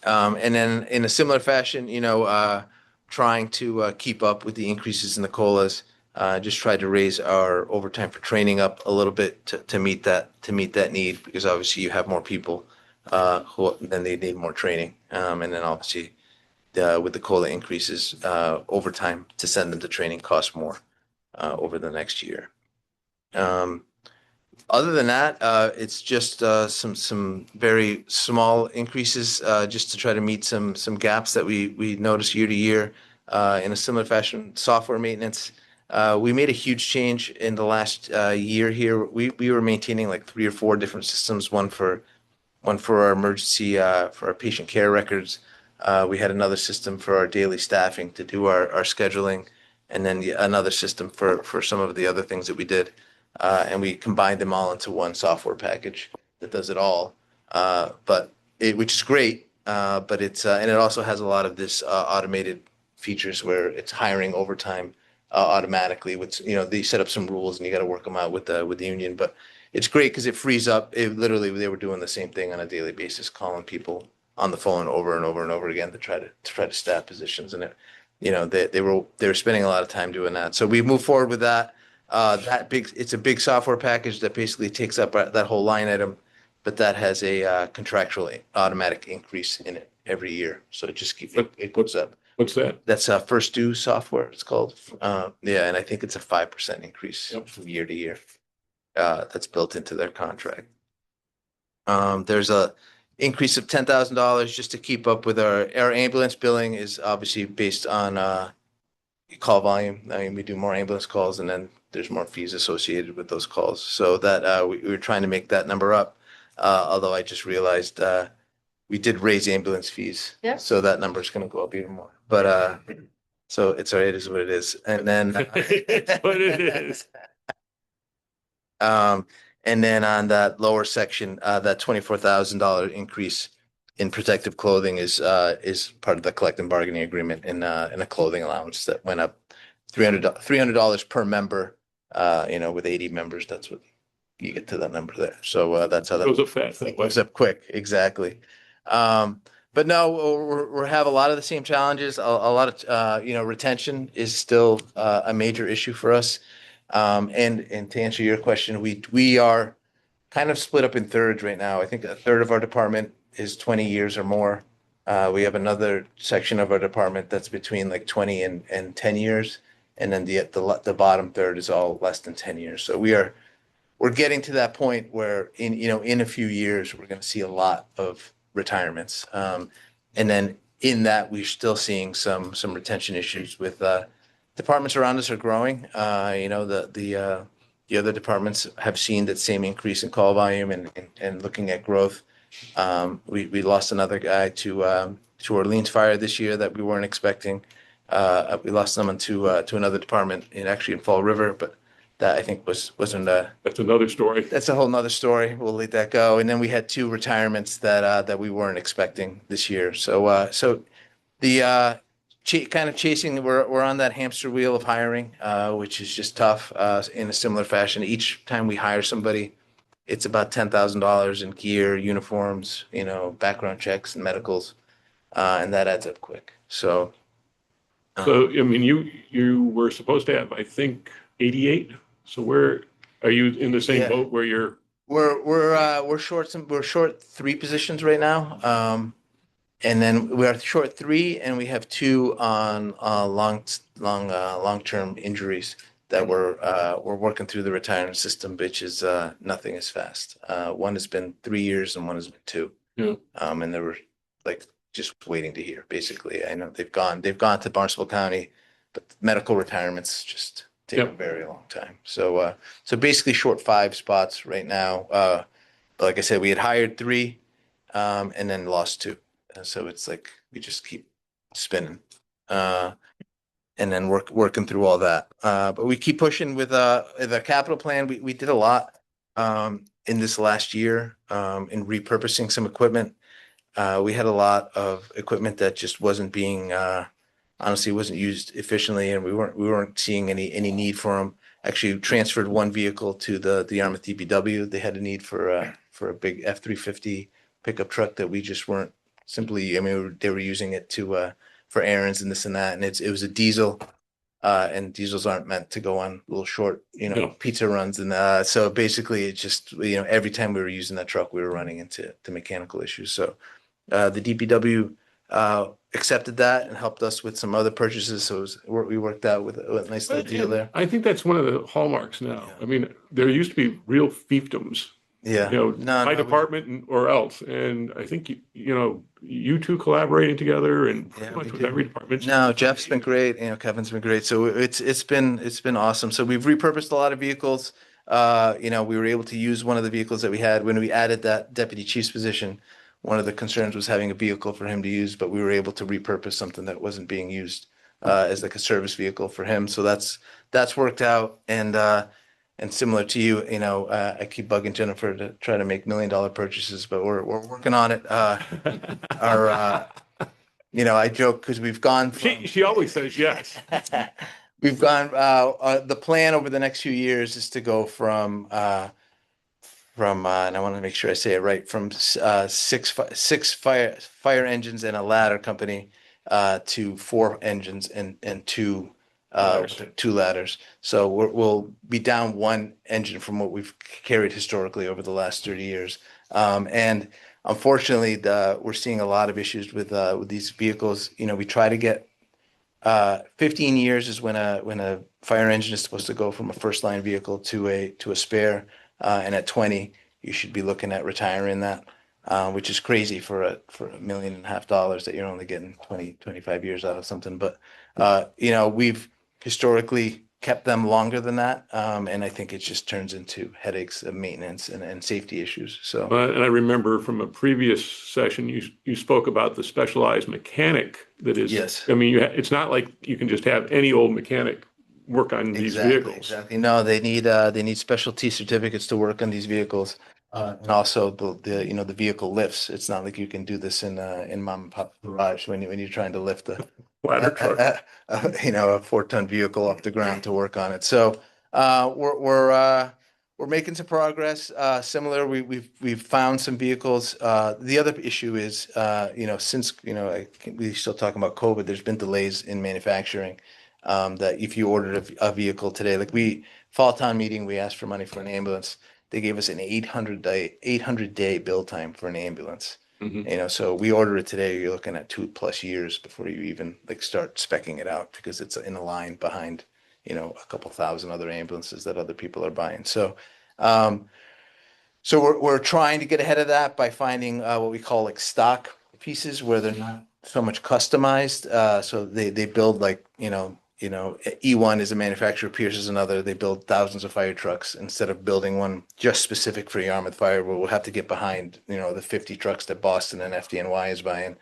G: And then in a similar fashion, trying to keep up with the increases in the COLAs, just tried to raise our overtime for training up a little bit to meet that need, because obviously you have more people then they need more training. And then obviously with the COLA increases, overtime to send them to training costs more over the next year. Other than that, it's just some very small increases just to try to meet some gaps that we notice year to year. In a similar fashion, software maintenance. We made a huge change in the last year here. We were maintaining like 3 or 4 different systems, one for our emergency for our patient care records. We had another system for our daily staffing to do our scheduling, and then another system for some of the other things that we did. And we combined them all into one software package that does it all. Which is great, but it's and it also has a lot of this automated features where it's hiring overtime automatically. Which they set up some rules and you got to work them out with the union. But it's great because it frees up. It literally they were doing the same thing on a daily basis, calling people on the phone over and over and over again to try to staff positions, and they were spending a lot of time doing that. So we moved forward with that. It's a big software package that basically takes up that whole line item, but that has a contractual automatic increase in it every year. So it just it goes up.
B: What's that?
G: That's First Due software. It's called. And I think it's a 5% increase from year to year. That's built into their contract. There's a increase of $10,000 just to keep up with our ambulance billing is obviously based on call volume. I mean, we do more ambulance calls, and then there's more fees associated with those calls. So that we were trying to make that number up. Although I just realized we did raise ambulance fees.
A: Yeah.
G: So that number is going to go up even more. But so it's all right, it is what it is. And then
B: It's what it is.
G: And then on that lower section, that $24,000 increase in protective clothing is part of the collective bargaining agreement in a clothing allowance that went up $300 per member. With 80 members, that's what you get to that number there. So that's how that
B: Goes up fast that way.
G: goes up quick. Exactly. But no, we have a lot of the same challenges. A lot of retention is still a major issue for us. And to answer your question, we are kind of split up in thirds right now. I think a third of our department is 20 years or more. We have another section of our department that's between like 20 and 10 years. And then the bottom third is all less than 10 years. So we're getting to that point where in a few years, we're going to see a lot of retirements. And then in that, we're still seeing some retention issues with departments around us are growing. The other departments have seen that same increase in call volume and looking at growth. We lost another guy to Orleans Fire this year that we weren't expecting. We lost someone to another department in Fall River, but that I think wasn't
B: That's another story.
G: that's a whole nother story. We'll let that go. And then we had 2 retirements that we weren't expecting this year. So the kind of chasing, we're on that hamster wheel of hiring, which is just tough in a similar fashion. Each time we hire somebody, it's about $10,000 in gear, uniforms, background checks and medicals, and that adds up quick. So.
B: So, I mean, you were supposed to have, I think, 88. So where are you in the same
G: Yeah.
B: boat where you're?
G: We're short 3 positions right now. And then we are short 3, and we have 2 on long-term injuries that we're working through the retirement system, which is nothing is fast. One has been 3 years and one has been 2.
B: Yeah.
G: And they were like just waiting to hear, basically. I know they've gone to Barnstable County, but medical retirements just take a
B: Yep.
G: very long time. So basically short 5 spots right now. But like I said, we had hired 3 and then lost 2. So it's like we just keep spinning and then working through all that. But we keep pushing with the capital plan. We did a lot in this last year in repurposing some equipment. We had a lot of equipment that just wasn't being honestly wasn't used efficiently, and we weren't seeing any need for them. Actually transferred 1 vehicle to the Yarmouth DPW. They had a need for a big F-350 pickup truck that we just weren't simply. I mean, they were using it for errands and this and that, and it was a diesel, and diesels aren't meant to go on little short,
B: No.
G: pizza runs, and so basically it just every time we were using that truck, we were running into mechanical issues. So the DPW accepted that and helped us with some other purchases. So we worked out with a nice little deal there.
B: I think that's one of the hallmarks now.
G: Yeah.
B: I mean, there used to be real fiefdoms,
G: Yeah.
B: you know,
G: No,
B: my
G: no,
B: department or else. And I think, you know, you two collaborating together and pretty
G: Yeah,
B: much
G: we
B: with
G: do.
B: every department.
G: No, Jeff's been great. You know, Kevin's been great. So it's been awesome. So we've repurposed a lot of vehicles. You know, we were able to use one of the vehicles that we had when we added that deputy chief's position. One of the concerns was having a vehicle for him to use, but we were able to repurpose something that wasn't being used as like a service vehicle for him. So that's worked out. And similar to you, you know, I keep bugging Jennifer to try to make $1 million purchases, but we're working on it. Our you know, I joke because we've gone from
B: She always says yes.
G: we've gone the plan over the next few years is to go from and I want to make sure I say it right, from six fire engines and a ladder company to 4 engines and
B: Ladders.
G: 2 ladders. So we'll be down 1 engine from what we've carried historically over the last 30 years. And unfortunately, we're seeing a lot of issues with these vehicles. You know, we try to get 15 years is when a fire engine is supposed to go from a first line vehicle to a spare, and at 20 you should be looking at retiring that, which is crazy for $1.5 million that you're only getting 25 years out of something. But you know, we've historically kept them longer than that, and I think it just turns into headaches of maintenance and safety issues. So
B: And I remember from a previous session, you spoke about the specialized mechanic that is.
G: Yes.
B: I mean, it's not like you can just have any old mechanic work on these vehicles.
G: Exactly. No, they need specialty certificates to work on these vehicles. And also the you know, the vehicle lifts. It's not like you can do this in mom and pop garage when you're trying to lift
B: Ladder truck.
G: you know, a 4-ton vehicle off the ground to work on it. So we're making some progress. Similar, we've found some vehicles. The other issue is you know, since you know we still talking about COVID, there's been delays in manufacturing. That if you ordered a vehicle today, like fall town meeting, we asked for money for an ambulance. They gave us an 800-day build time for an ambulance.
B: Mhm.
G: You know, so we order it today, you're looking at 2+ years before you even like start speccing it out because it's in a line behind, you know, a couple thousand other ambulances that other people are buying. So, so we're trying to get ahead of that by finding what we call like stock pieces where they're not so much customized. So they build like, you know, E1 is a manufacturer, Pierce is another. They build thousands of fire trucks instead of building one just specific for Yarmouth Fire, where we'll have to get behind, you know, the 50 trucks that Boston and FDNY is buying.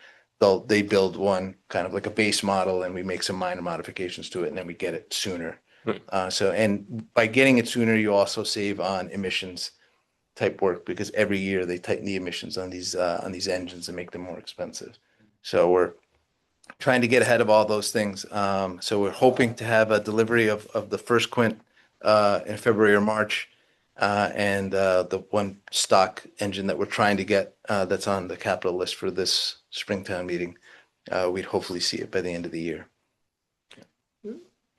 G: They build one kind of like a base model, and we make some minor modifications to it, and then we get it sooner.
B: Right.
G: And by getting it sooner, you also save on emissions type work because every year they tighten the emissions on these engines and make them more expensive. So we're trying to get ahead of all those things. So we're hoping to have a delivery of the first Quint in February or March, and the one stock engine that we're trying to get that's on the capital list for this Springtown meeting. We'd hopefully see it by the end of the year.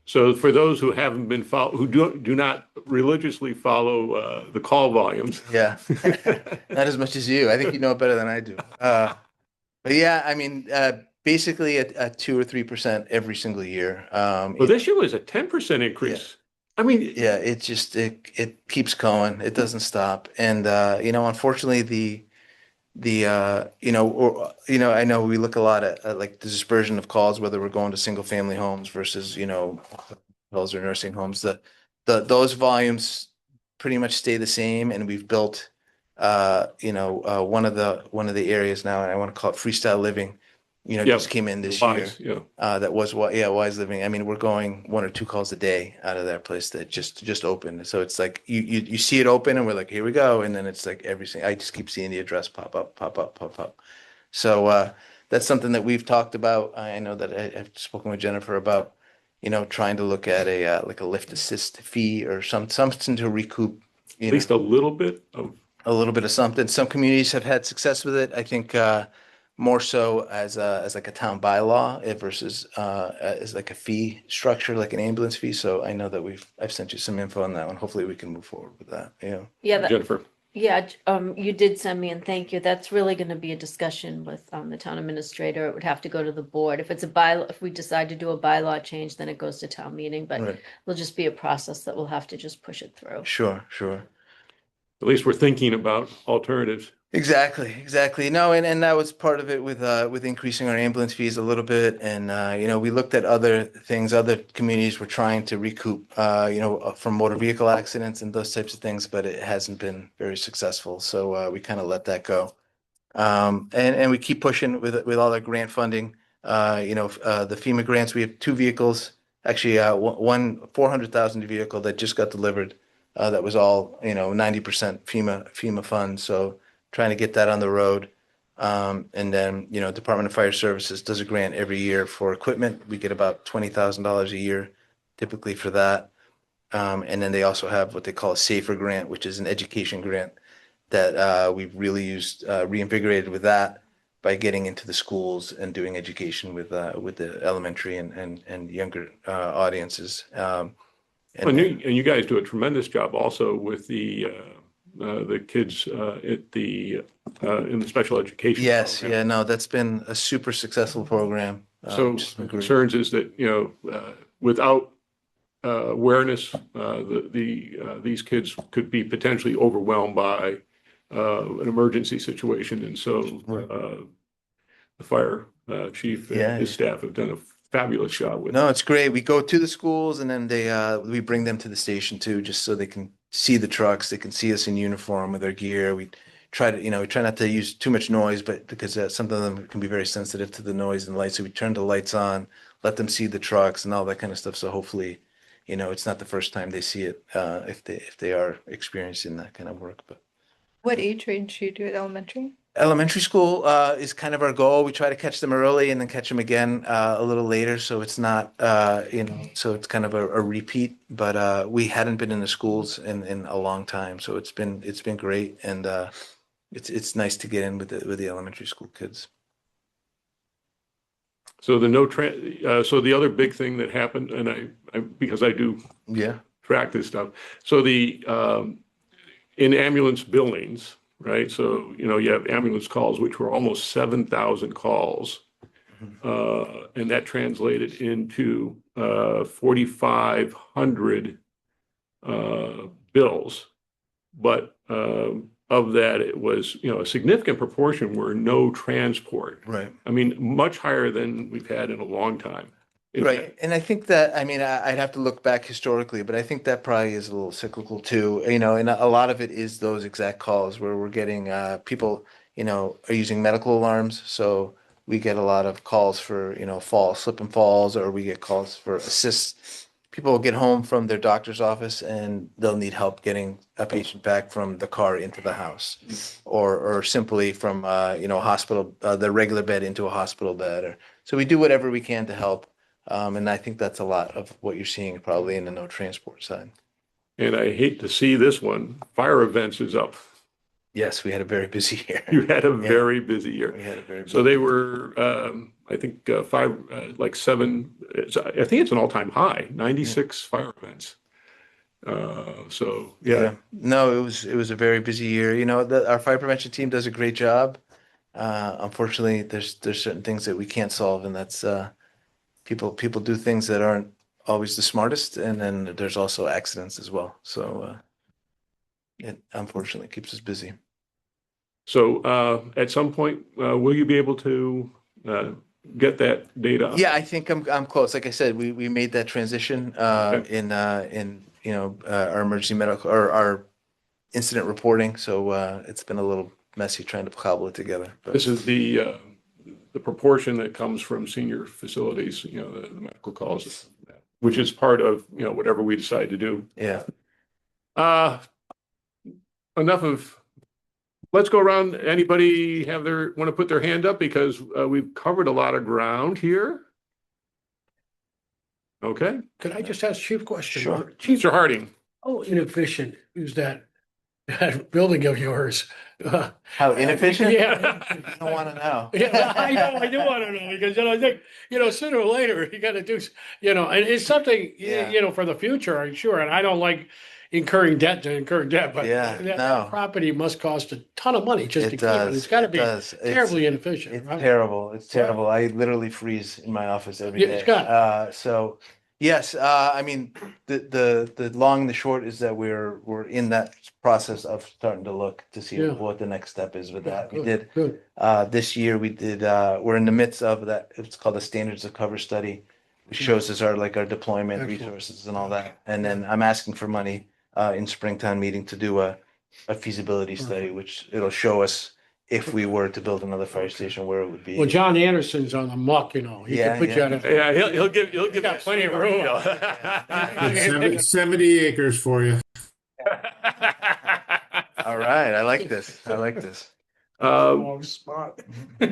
B: So for those who haven't been who do not religiously follow the call volumes.
G: Yeah, not as much as you. I think you know it better than I do. But yeah, I mean, basically a 2 or 3% every single year.
B: Well, this year was a 10% increase. I mean,
G: Yeah, it just it keeps going. It doesn't stop. And you know, unfortunately you know, I know we look a lot at like the dispersion of calls, whether we're going to single family homes versus, you know, hospitals or nursing homes. Those volumes pretty much stay the same, and we've built you know, one of the areas now, and I want to call it Freestyle Living, you know,
B: Yep.
G: just came in this year.
B: Wise, yeah.
G: That was what, yeah, Wise Living. I mean, we're going 1 or 2 calls a day out of that place that just opened. So it's like you see it open, and we're like, here we go, and then it's like everything. I just keep seeing the address pop up. So that's something that we've talked about. I know that I've spoken with Jennifer about, you know, trying to look at a like a lift assist fee or something to recoup, you
B: At
G: know,
B: least a little bit of.
G: a little bit of something. Some communities have had success with it. I think more so as like a town bylaw versus as like a fee structure, like an ambulance fee. So I know that I've sent you some info on that one. Hopefully we can move forward with that. Yeah.
A: Yeah,
B: Jennifer.
A: Yeah, you did send me, and thank you. That's really gonna be a discussion with, the town administrator. It would have to go to the board. If it's a bylaw, if we decide to do a bylaw change, then it goes to town meeting, but
G: Right.
A: it'll just be a process that we'll have to just push it through.
G: Sure, sure.
B: At least we're thinking about alternatives.
G: Exactly, exactly. No, and that was part of it with increasing our ambulance fees a little bit. And we looked at other things, other communities were trying to recoup from motor vehicle accidents and those types of things, but it hasn't been very successful. So we kind of let that go. And we keep pushing with all our grant funding. The FEMA grants, we have two vehicles, actually one 400,000 vehicle that just got delivered. That was all 90% FEMA funds. So trying to get that on the road. And then, Department of Fire Services does a grant every year for equipment. We get about $20,000 a year typically for that. And then they also have what they call a SAFER grant, which is an education grant that we've really used, reinvigorated with that by getting into the schools and doing education with the elementary and younger audiences. And
B: You guys do a tremendous job also with the kids at in the special education.
G: yes,
B: program.
G: yeah, no, that's been a super successful program.
B: So
G: which has been great.
B: concerns is that, without awareness, these kids could be potentially overwhelmed by an emergency situation. And so
G: Right.
B: the fire chief and
G: Yeah.
B: his staff have done a fabulous job with it.
G: No, it's great. We go to the schools and then we bring them to the station too, just so they can see the trucks. They can see us in uniform with our gear. We try not to use too much noise, but because some of them can be very sensitive to the noise and light. So we turn the lights on, let them see the trucks and all that kind of stuff. So hopefully, it's not the first time they see it, if they are experiencing that kind of work. But
F: What age range do you do at elementary?
G: elementary school is kind of our goal. We try to catch them early and then catch them again a little later, so it's not so it's kind of a repeat. But we hadn't been in the schools in a long time, so it's been great, and it's nice to get in with the elementary school kids.
B: So so the other big thing that happened, and I because I do
G: Yeah,
B: track this stuff. So in ambulance billings, right? So, you have ambulance calls, which were almost 7,000 calls. And that translated into 4,500 bills. But of that, it was, a significant proportion were no transport.
G: right.
B: I mean, much higher than we've had in a long time.
G: Right. And I think that, I'd have to look back historically, but I think that probably is a little cyclical too, and a lot of it is those exact calls where we're getting, people, are using medical alarms. So we get a lot of calls for, slip and falls, or we get calls for assists. People will get home from their doctor's office and they'll need help getting a patient back from the car into the house, or simply from, hospital, the regular bed into a hospital bed. So we do whatever we can to help. And I think that's a lot of what you're seeing probably in the no transport side.
B: And I hate to see this one, fire events is up.
G: Yes, we had a very busy year.
B: You had a
G: Yeah.
B: very busy year.
G: We had a very
B: So they were, I think, seven, I think it's an all-time high, 96 fire events. So, yeah.
G: No, it was a very busy year. Our fire prevention team does a great job. Unfortunately, there's certain things that we can't solve, and that's people do things that aren't always the smartest, and then there's also accidents as well. So it unfortunately keeps us busy.
B: So at some point, will you be able to get that data?
G: Yeah, I think I'm close. Like I said, we made that transition in our emergency medical or our incident reporting. So it's been a little messy trying to cobble it together. But
B: This is the proportion that comes from senior facilities, the medical calls, which is part of, whatever we decide to do.
G: yeah,
B: Enough of, let's go around. Anybody want to put their hand up, because we've covered a lot of ground here. Okay,
E: Could I just ask Chief a question?
G: Sure.
E: Chief,
B: Mr. Harding.
E: how inefficient is that building of yours?
G: how inefficient?
E: Yeah.
G: I don't want to know.
E: Yeah, I do want to know, because, I think, sooner or later, you got to do, and it's something,
G: Yeah.
E: for the future, I'm sure. And I don't like, incurring debt to incur debt, but
G: Yeah,
E: that
G: no.
E: property must cost a ton of money just to
G: It
E: keep it.
G: does.
E: It's gotta
G: it
E: be
G: does.
E: terribly inefficient.
G: It's
E: right?
G: terrible. It's
E: Yeah.
G: terrible. I literally freeze in my office every
E: Yeah,
G: day.
E: Scott.
G: So yes, I mean, the long and the short is that we're in that process of starting to look to see
E: Yeah.
G: what the next step is with that. We
E: Good,
G: did,
E: Good.
G: this year we did, we're in the midst of that. It's called the Standards of Cover Study, which shows us our deployment
E: Excellent.
G: resources and all that. And then I'm asking for money, in Springtown meeting to do a feasibility study,
E: Perfect.
G: which it'll show us if we were to build another fire station, where it would be.
E: Well, John Anderson's on the muck, you know, he
G: Yeah,
E: can put you
G: yeah.
E: on a.
B: Yeah, he'll give
E: got
B: you
E: plenty of room.
C: It's 70 acres for you.
G: All right, I like this. I like this.
E: Spot.
B: I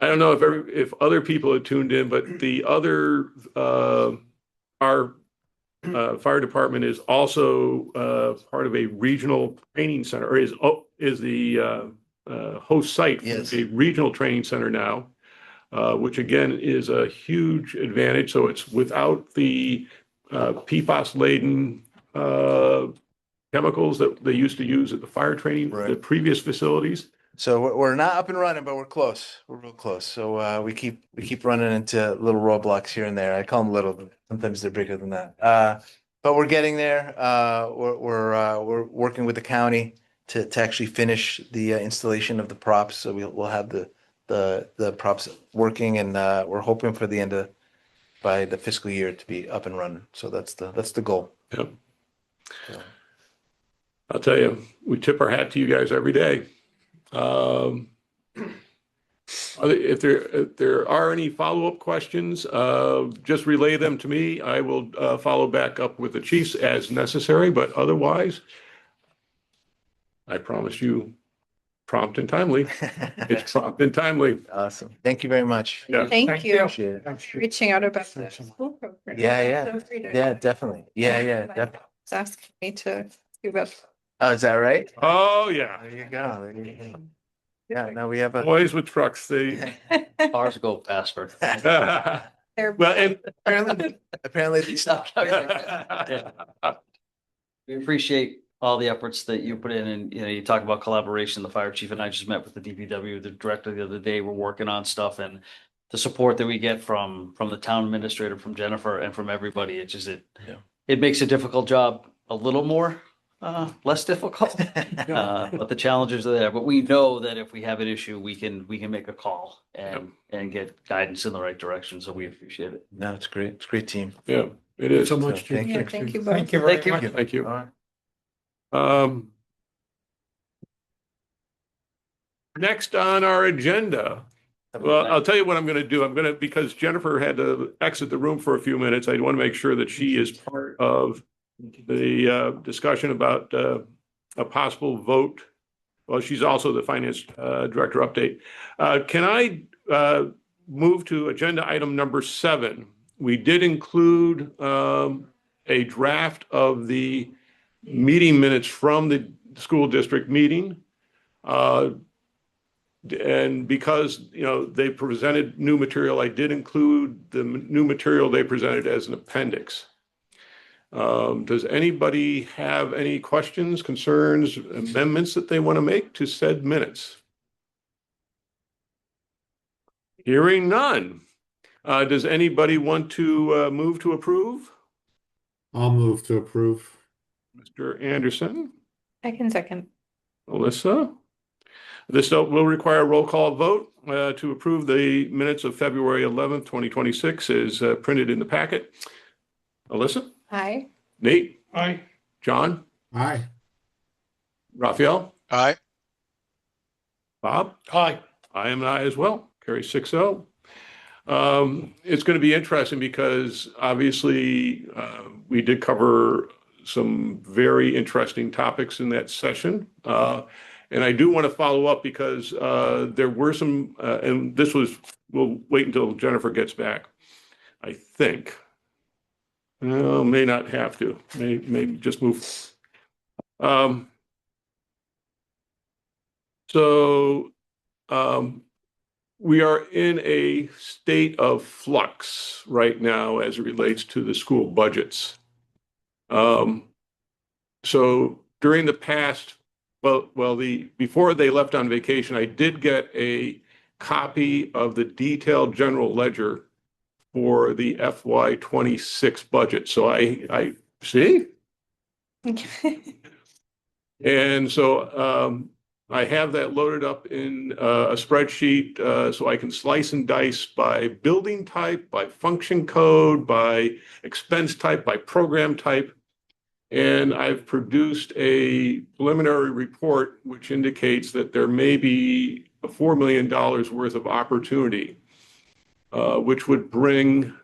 B: don't know if other people have tuned in, but the other, our fire department is also part of a regional training center, or is the host site for
G: Yes.
B: a regional training center now, which again is a huge advantage. So it's without the PFAS laden chemicals that they used to use at the fire training, the
G: Right.
B: previous facilities.
G: So we're not up and running, but we're close. We're real close. So we keep running into little roadblocks here and there. I call them little, but sometimes they're bigger than that. But we're getting there. We're working with the county to actually finish the installation of the props. So we'll have the props working, and we're hoping for the end of by the fiscal year to be up and running. So that's the goal.
B: Yep.
G: So.
B: I'll tell you, we tip our hat to you guys every day. If there are any follow-up questions, just relay them to me. I will follow back up with the chiefs as necessary, but otherwise, I promise you, prompt and timely. It's prompt and timely.
G: Awesome. Thank you very much.
B: Yeah.
F: Thank you.
G: Appreciate it.
E: Thanks.
F: Reaching out about the
E: Thanks so much.
F: school program.
G: Yeah,
F: Feel free to-
G: Yeah, definitely. Yeah,
F: My
G: definitely.
F: was asking me to do about.
G: Oh, is that right?
B: Oh, yeah.
G: There you go. There you go. Yeah, no, we have a.
B: Boys with trucks, they.
D: Cars go faster.
F: They're-
B: Well, and.
G: Apparently they stopped.
D: We appreciate all the efforts that you put in, and, you talk about collaboration. The fire chief and I just met with the DPW, the director, the other day. We're working on stuff, and the support that we get from the town administrator, from Jennifer, and from everybody, it makes a difficult job a little more, less difficult. But the challenges are there, but we know that if we have an issue, we can make a call and get guidance in the right direction. So we appreciate it.
G: No, it's great. It's a great team.
B: Yeah, it is.
E: So much.
G: So, thank
E: Chief.
G: you.
F: Yeah, thank you both.
E: Thank you very
D: Thank you.
E: much.
B: Thank you.
G: All right.
B: Next on our agenda, well, I'll tell you what I'm going to do. Because Jennifer had to exit the room for a few minutes, I want to make sure that she is part of the discussion about a possible vote. Well, she's also the finance director update. Can I move to agenda item number 7? We did include a draft of the meeting minutes from the school district meeting. And because, they presented new material, I did include the new material they presented as an appendix. Does anybody have any questions, concerns, amendments that they want to make to said minutes? Hearing none. Does anybody want to move to approve?
C: I'll move to approve.
B: Mr. Anderson,
F: I can second.
B: Alyssa? This will require a roll call vote to approve the minutes of February 11th, 2026 as printed in the packet. Alyssa?
F: Aye.
B: Nate?
E: Aye.
B: John?
C: Aye.
B: Raphael?
H: Aye.
B: Bob?
E: Aye.
B: I am an aye as well. Carry 6-0. It's going to be interesting because obviously we did cover some very interesting topics in that session. And I do want to follow up because there were some, and we'll wait until Jennifer gets back, I think. Well, may not have to, may just move. We are in a state of flux right now as it relates to the school budgets. So during the past, before they left on vacation, I did get a copy of the detailed general ledger for the FY 26 budget. So I see. And so I have that loaded up in a spreadsheet so I can slice and dice by building type, by function code, by expense type, by program type. And I've produced a preliminary report which indicates that there may be $4 million worth of opportunity, which would bring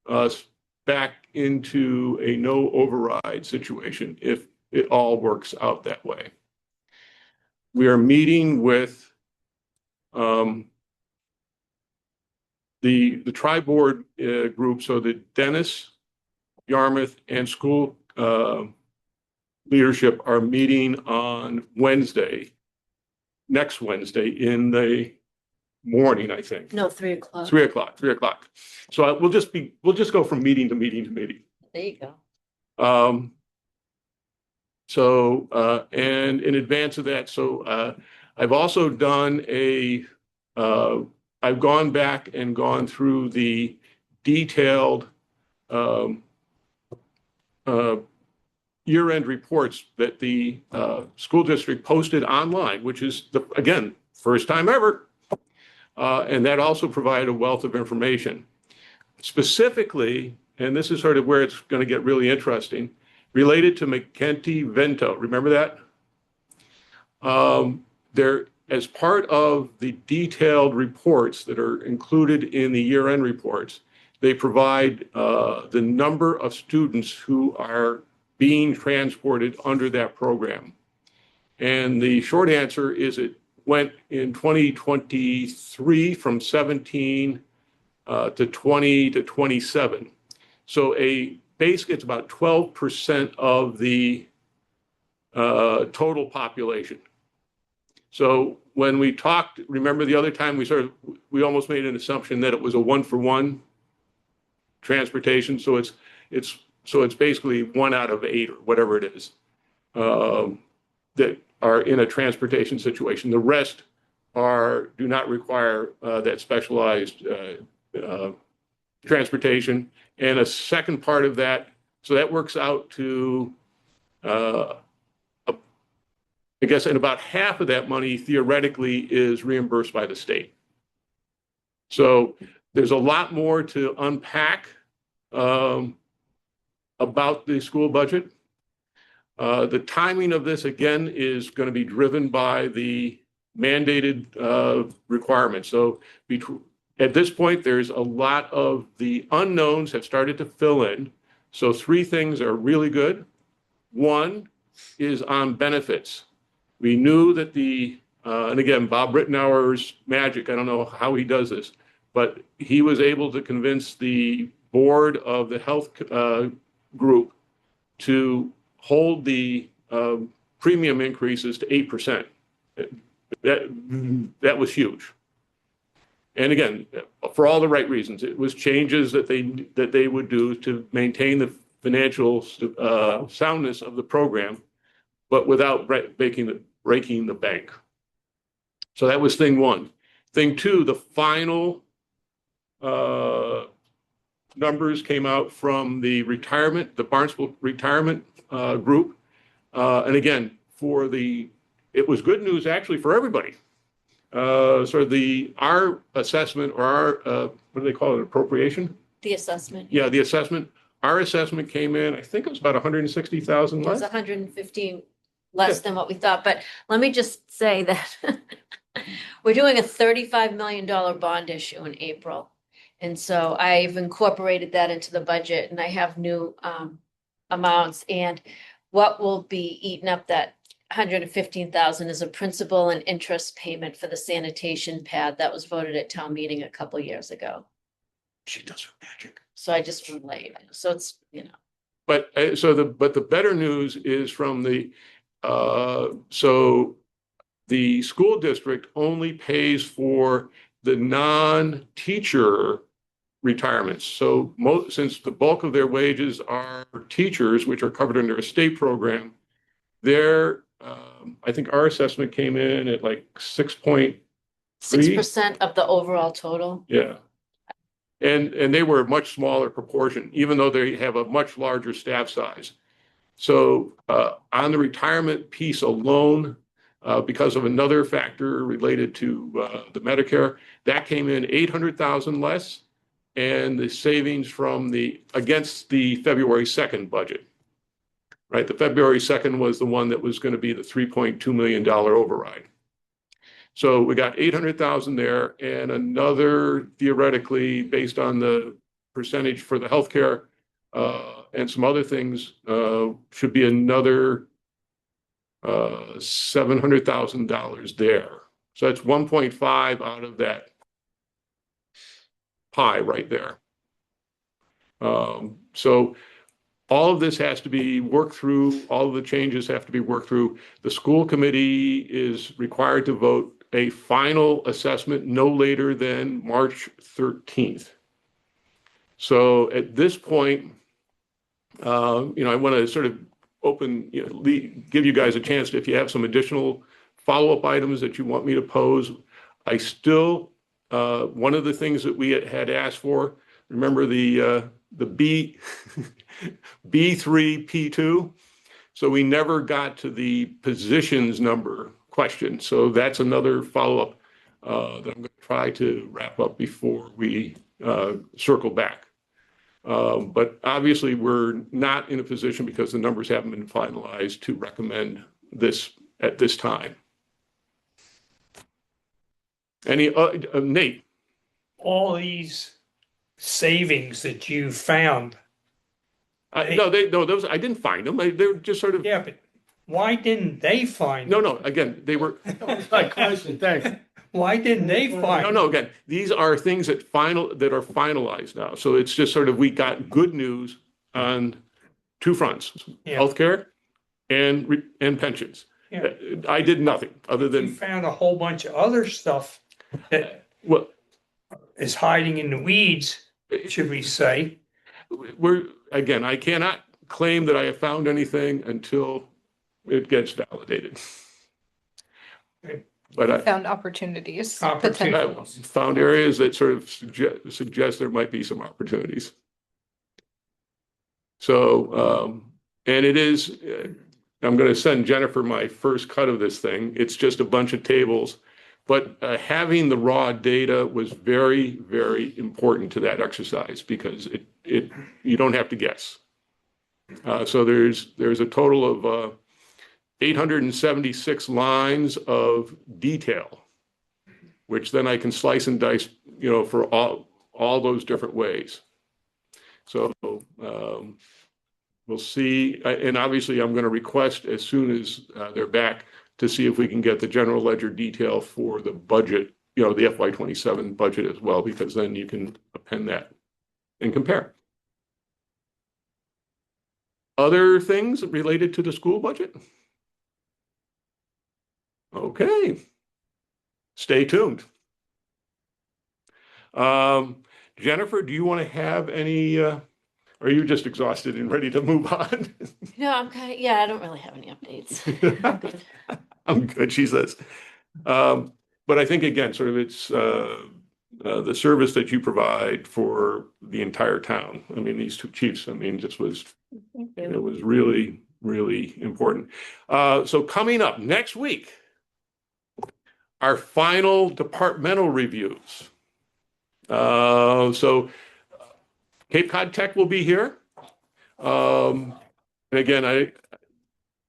B: us back into a no override situation if it all works out that way. We are meeting with the tri-board group, so the Dennis, Yarmouth, and school leadership are meeting on Wednesday, next Wednesday in the morning, I think.
A: No, 3 o'clock.
B: 3 o'clock. So we'll just go from meeting to meeting to meeting.
A: There you go.
B: And in advance of that, I've also done I've gone back and gone through the detailed year-end reports that the school district posted online, which is, again, first time ever. And that also provided a wealth of information. Specifically, and this is sort of where it's going to get really interesting, related to McKenty-Vento. Remember that? As part of the detailed reports that are included in the year-end reports, they provide the number of students who are being transported under that program. And the short answer is it went in 2023 from 17 to 20 to 27. So basically it's about 12% of the total population. So when we talked, remember the other time we almost made an assumption that it was a 1-for-1 transportation. So it's basically 1 out of 8 or whatever it is that are in a transportation situation. The rest do not require that specialized transportation. And a second part of that, so that works out to, I guess, and about half of that money theoretically is reimbursed by the state. So there's a lot more to unpack about the school budget. The timing of this, again, is going to be driven by the mandated requirements. So at this point, there's a lot of the unknowns have started to fill in. So 3 things are really good. One is on benefits. We knew that and again, Bob Rittenauer's magic, I don't know how he does this, but he was able to convince the board of the health group to hold the premium increases to 8%. That was huge. And again, for all the right reasons, it was changes that they would do to maintain the financial soundness of the program, but without breaking the bank. So that was thing 1. Thing 2, the final numbers came out from the Barnstable retirement group. And again, it was good news actually for everybody. Our assessment, or our, what do they call it, appropriation?
A: The assessment.
B: Yeah, the assessment. Our assessment came in, I think it was about 160,000
A: It was
B: less.
A: 115 less than what we thought. But let me just say that we're doing a $35 million bond issue in April. And so I've incorporated that into the budget, and I have new amounts. And what will be eating up that 115,000 is a principal and interest payment for the sanitation pad that was voted at town meeting a couple years ago.
B: She does her magic.
A: So I just want to let you know. So it's,
B: But the better news is from the school district only pays for the non-teacher retirements. So since the bulk of their wages are teachers, which are covered under a state program, I think our assessment came in at like 6.3.
A: 6% of the overall total.
B: Yeah. And they were a much smaller proportion, even though they have a much larger staff size. So on the retirement piece alone, because of another factor related to the Medicare, that came in 800,000 less, and the savings from against the February 2nd budget. Right, the February 2nd was the one that was going to be the $3.2 million override. So we got 800,000 there, and another, theoretically, based on the percentage for the healthcare and some other things, should be another $700,000 there. So that's 1.5 out of that pie right there. So all of this has to be worked through. All of the changes have to be worked through. The school committee is required to vote a final assessment no later than March 13th. So at this point, I want to sort of give you guys a chance to, if you have some additional follow-up items that you want me to pose. I still, one of the things that we had asked for, remember the B, B3, P2? So we never got to the positions number question. So that's another follow-up that I'm going to try to wrap up before we circle back. But obviously, we're not in a position, because the numbers haven't been finalized, to recommend this at this time. Nate?
H: All these savings that you found.
B: No, those I didn't find them. They were just sort of.
H: Yeah, but why didn't they find them?
B: No. Again, they were.
E: My question, thanks.
H: Why didn't they find
B: No. Again, these are things that are finalized now. So it's just sort of, we got good news on two fronts:
H: Yeah.
B: healthcare and pensions.
H: Yeah.
B: I did nothing other
H: You
B: than
H: found a whole bunch of other stuff that
B: well,
H: is hiding in the weeds, should we say?
B: I cannot claim that I have found anything until it gets validated. But I
F: Found opportunities.
H: Opportunities.
B: found areas that sort of suggest there might be some opportunities. So, and it is, I'm going to send Jennifer my first cut of this thing. It's just a bunch of tables, but having the raw data was very, very important to that exercise, because you don't have to guess. So there's a total of 876 lines of detail, which then I can slice and dice, for all those different ways. So we'll see. And obviously, I'm going to request, as soon as they're back, to see if we can get the general ledger detail for the budget, the FY27 budget as well, because then you can append that and compare. Other things related to the school budget? Okay. Stay tuned. Jennifer, do you want to have any, or are you just exhausted and ready to move on?
A: No, I don't really have any updates. I'm good.
B: I'm good, she says. But I think, again, sort of it's the service that you provide for the entire town. I mean, these two chiefs, just was, it was really, really important. So coming up next week, our final departmental reviews. So Cape Cod Tech will be here. And again,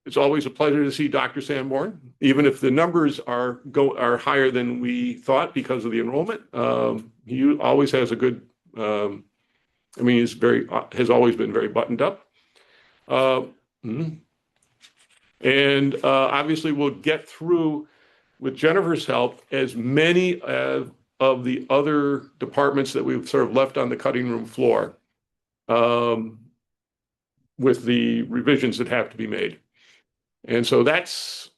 B: it's always a pleasure to see Dr. Sanborn, even if the numbers are higher than we thought because of the enrollment. He always has a good, has always been very buttoned up. And obviously we'll get through, with Jennifer's help, as many of the other departments that we've sort of left on the cutting room floor, with the revisions that have to be made. And so that's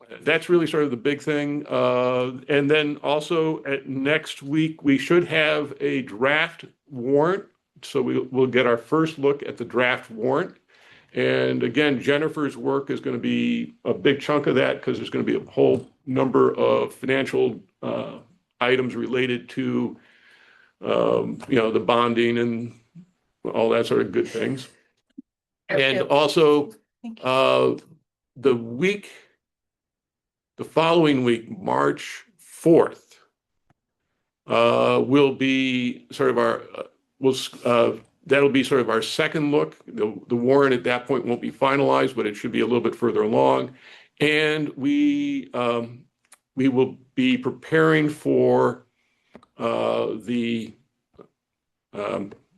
B: really sort of the big thing. And then also next week, we should have a draft warrant. So we'll get our first look at the draft warrant. And again, Jennifer's work is going to be a big chunk of that because there's going to be a whole number of financial items related to, the bonding and all that sort of good things. And also,
F: Thank
B: the following week, March 4th, will be sort of that'll be sort of our second look. The warrant at that point won't be finalized, but it should be a little bit further along. And we will be preparing for the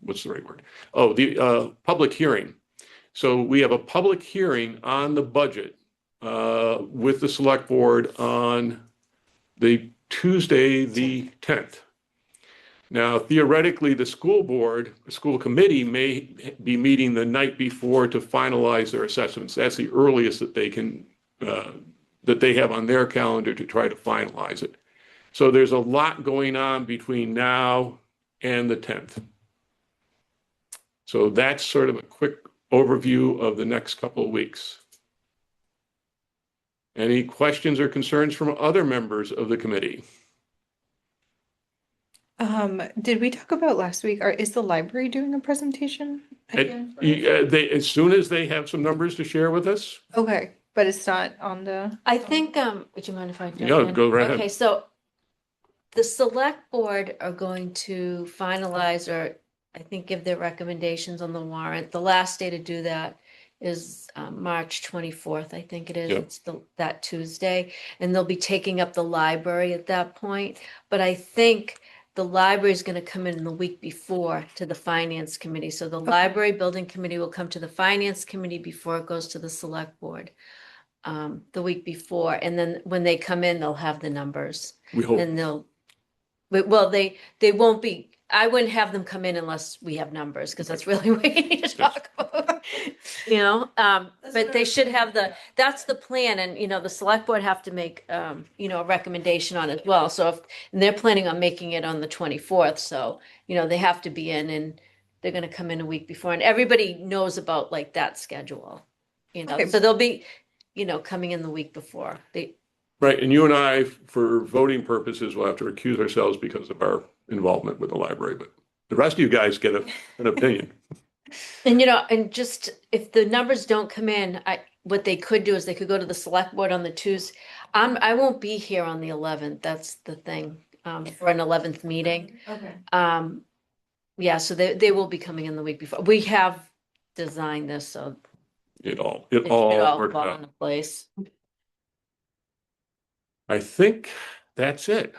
B: what's the right word? Oh, the public hearing. So we have a public hearing on the budget with the select board on the Tuesday, the 10th. Now, theoretically, the school committee may be meeting the night before to finalize their assessments. That's the earliest that they can, that they have on their calendar to try to finalize it. So there's a lot going on between now and the 10th. So that's sort of a quick overview of the next couple of weeks. Any questions or concerns from other members of the committee?
F: Did we talk about last week, or is the library doing a presentation again?
B: As soon as they have some numbers to share with us,
F: Okay, but it's not on the.
A: I think, would you mind if I jump
B: Yeah,
A: in?
B: go right ahead.
A: Okay, so the select board are going to finalize or I think give their recommendations on the warrant. The last day to do that is March 24th, I think it is.
B: Yep.
A: It's that Tuesday. And they'll be taking up the library at that point. But I think the library is going to come in the week before to the finance committee. So the library building committee will come to the finance committee before it goes to the select board the week before. And then when they come in, they'll have the numbers.
B: we hope.
A: And well, they won't be, I wouldn't have them come in unless we have numbers, because that's really what we need to talk about. But they should have that's the plan, and, the select board have to make, a recommendation on it as well. So and they're planning on making it on the 24th, so, they have to be in, and they're gonna come in a week before, and everybody knows about like that schedule.
F: Okay.
A: So they'll be, coming in the week before.
B: Right, and you and I, for voting purposes, will have to recuse ourselves because of our involvement with the library, but the rest of you guys get an opinion.
A: And, and just if the numbers don't come in, what they could do is they could go to the select board on the Tuesday. I won't be here on the 11th. That's the thing, for an 11th meeting.
F: Okay.
A: Yeah, so they will be coming in the week before. We have designed this, so
B: It all
A: it should all
B: worked
A: fall
B: out.
A: into place.
B: I think that's it.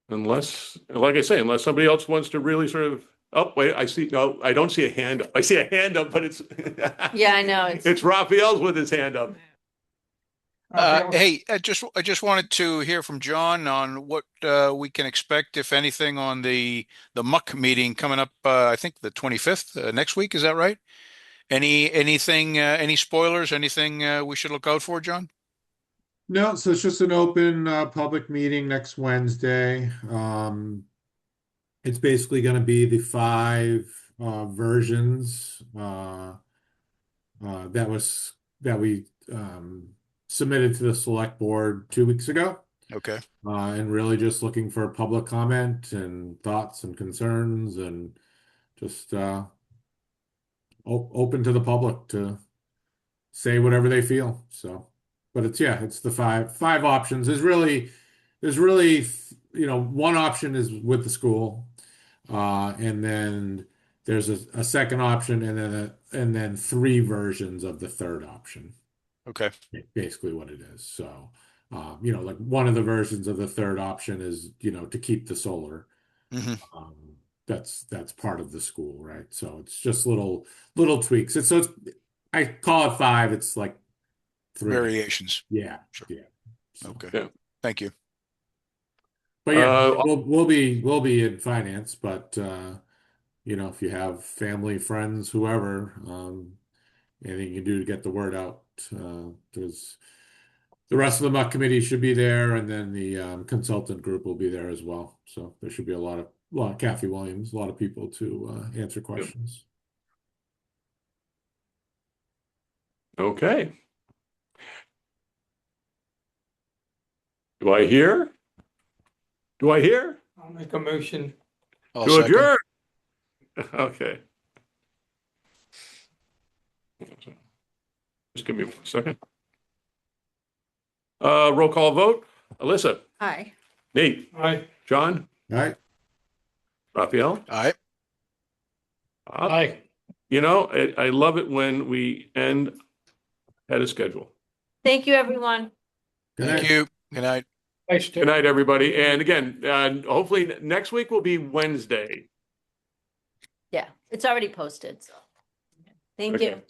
B: Unless, like I say, unless somebody else wants to really sort of, oh, wait, no, I don't see a hand up. I see a hand up, but it's.
A: Yeah, I know.
B: It's Raphael's with his hand up.
I: Hey, I just wanted to hear from John on what we can expect, if anything, on the Muck meeting coming up. I think the 25th next week. Is that right? Anything? Any spoilers? Anything we should look out for, John?
C: No, so it's just an open public meeting next Wednesday. It's basically going to be the 5 versions that we submitted to the select board 2 weeks ago,
I: Okay.
C: and really just looking for public comment and thoughts and concerns, and just open to the public to say whatever they feel. So, but it's the five options. There's really, one option is with the school, and then there's a second option, and then 3 versions of the third option.
I: Okay.
C: Basically what it is. So, like one of the versions of the third option is, to keep the solar.
I: hmm
C: That's part of the school, right? So it's just little tweaks. I call it 5. It's like 3
I: Variations.
C: Yeah,
I: Sure.
C: yeah. So,
I: Okay.
B: Yeah.
I: Thank you.
C: but yeah, we'll be in finance, but if you have family, friends, whoever, anything you can do to get the word out, there's the rest of the Muck committee should be there, and then the consultant group will be there as well. So there should be a lot of Kathy Williams, a lot of people to answer questions.
B: Okay. Do I hear?
H: I'll make a motion.
I: I'll
B: To
I: second.
B: adjourn. Okay. Just give me 1 second. Roll call vote. Alyssa,
F: Hi.
B: Nate,
H: Aye.
B: John,
C: All right.
B: Raphael.
I: All right.
E: Aye.
B: You know, I love it when we end ahead of schedule.
A: Thank you, everyone.
C: Good
I: Thank
C: night.
I: you. Good night.
E: Thanks, Tim.
B: Good night, everybody. And again, hopefully next week will be Wednesday.
A: Yeah, it's already posted, so. Thank
B: Okay.
A: you.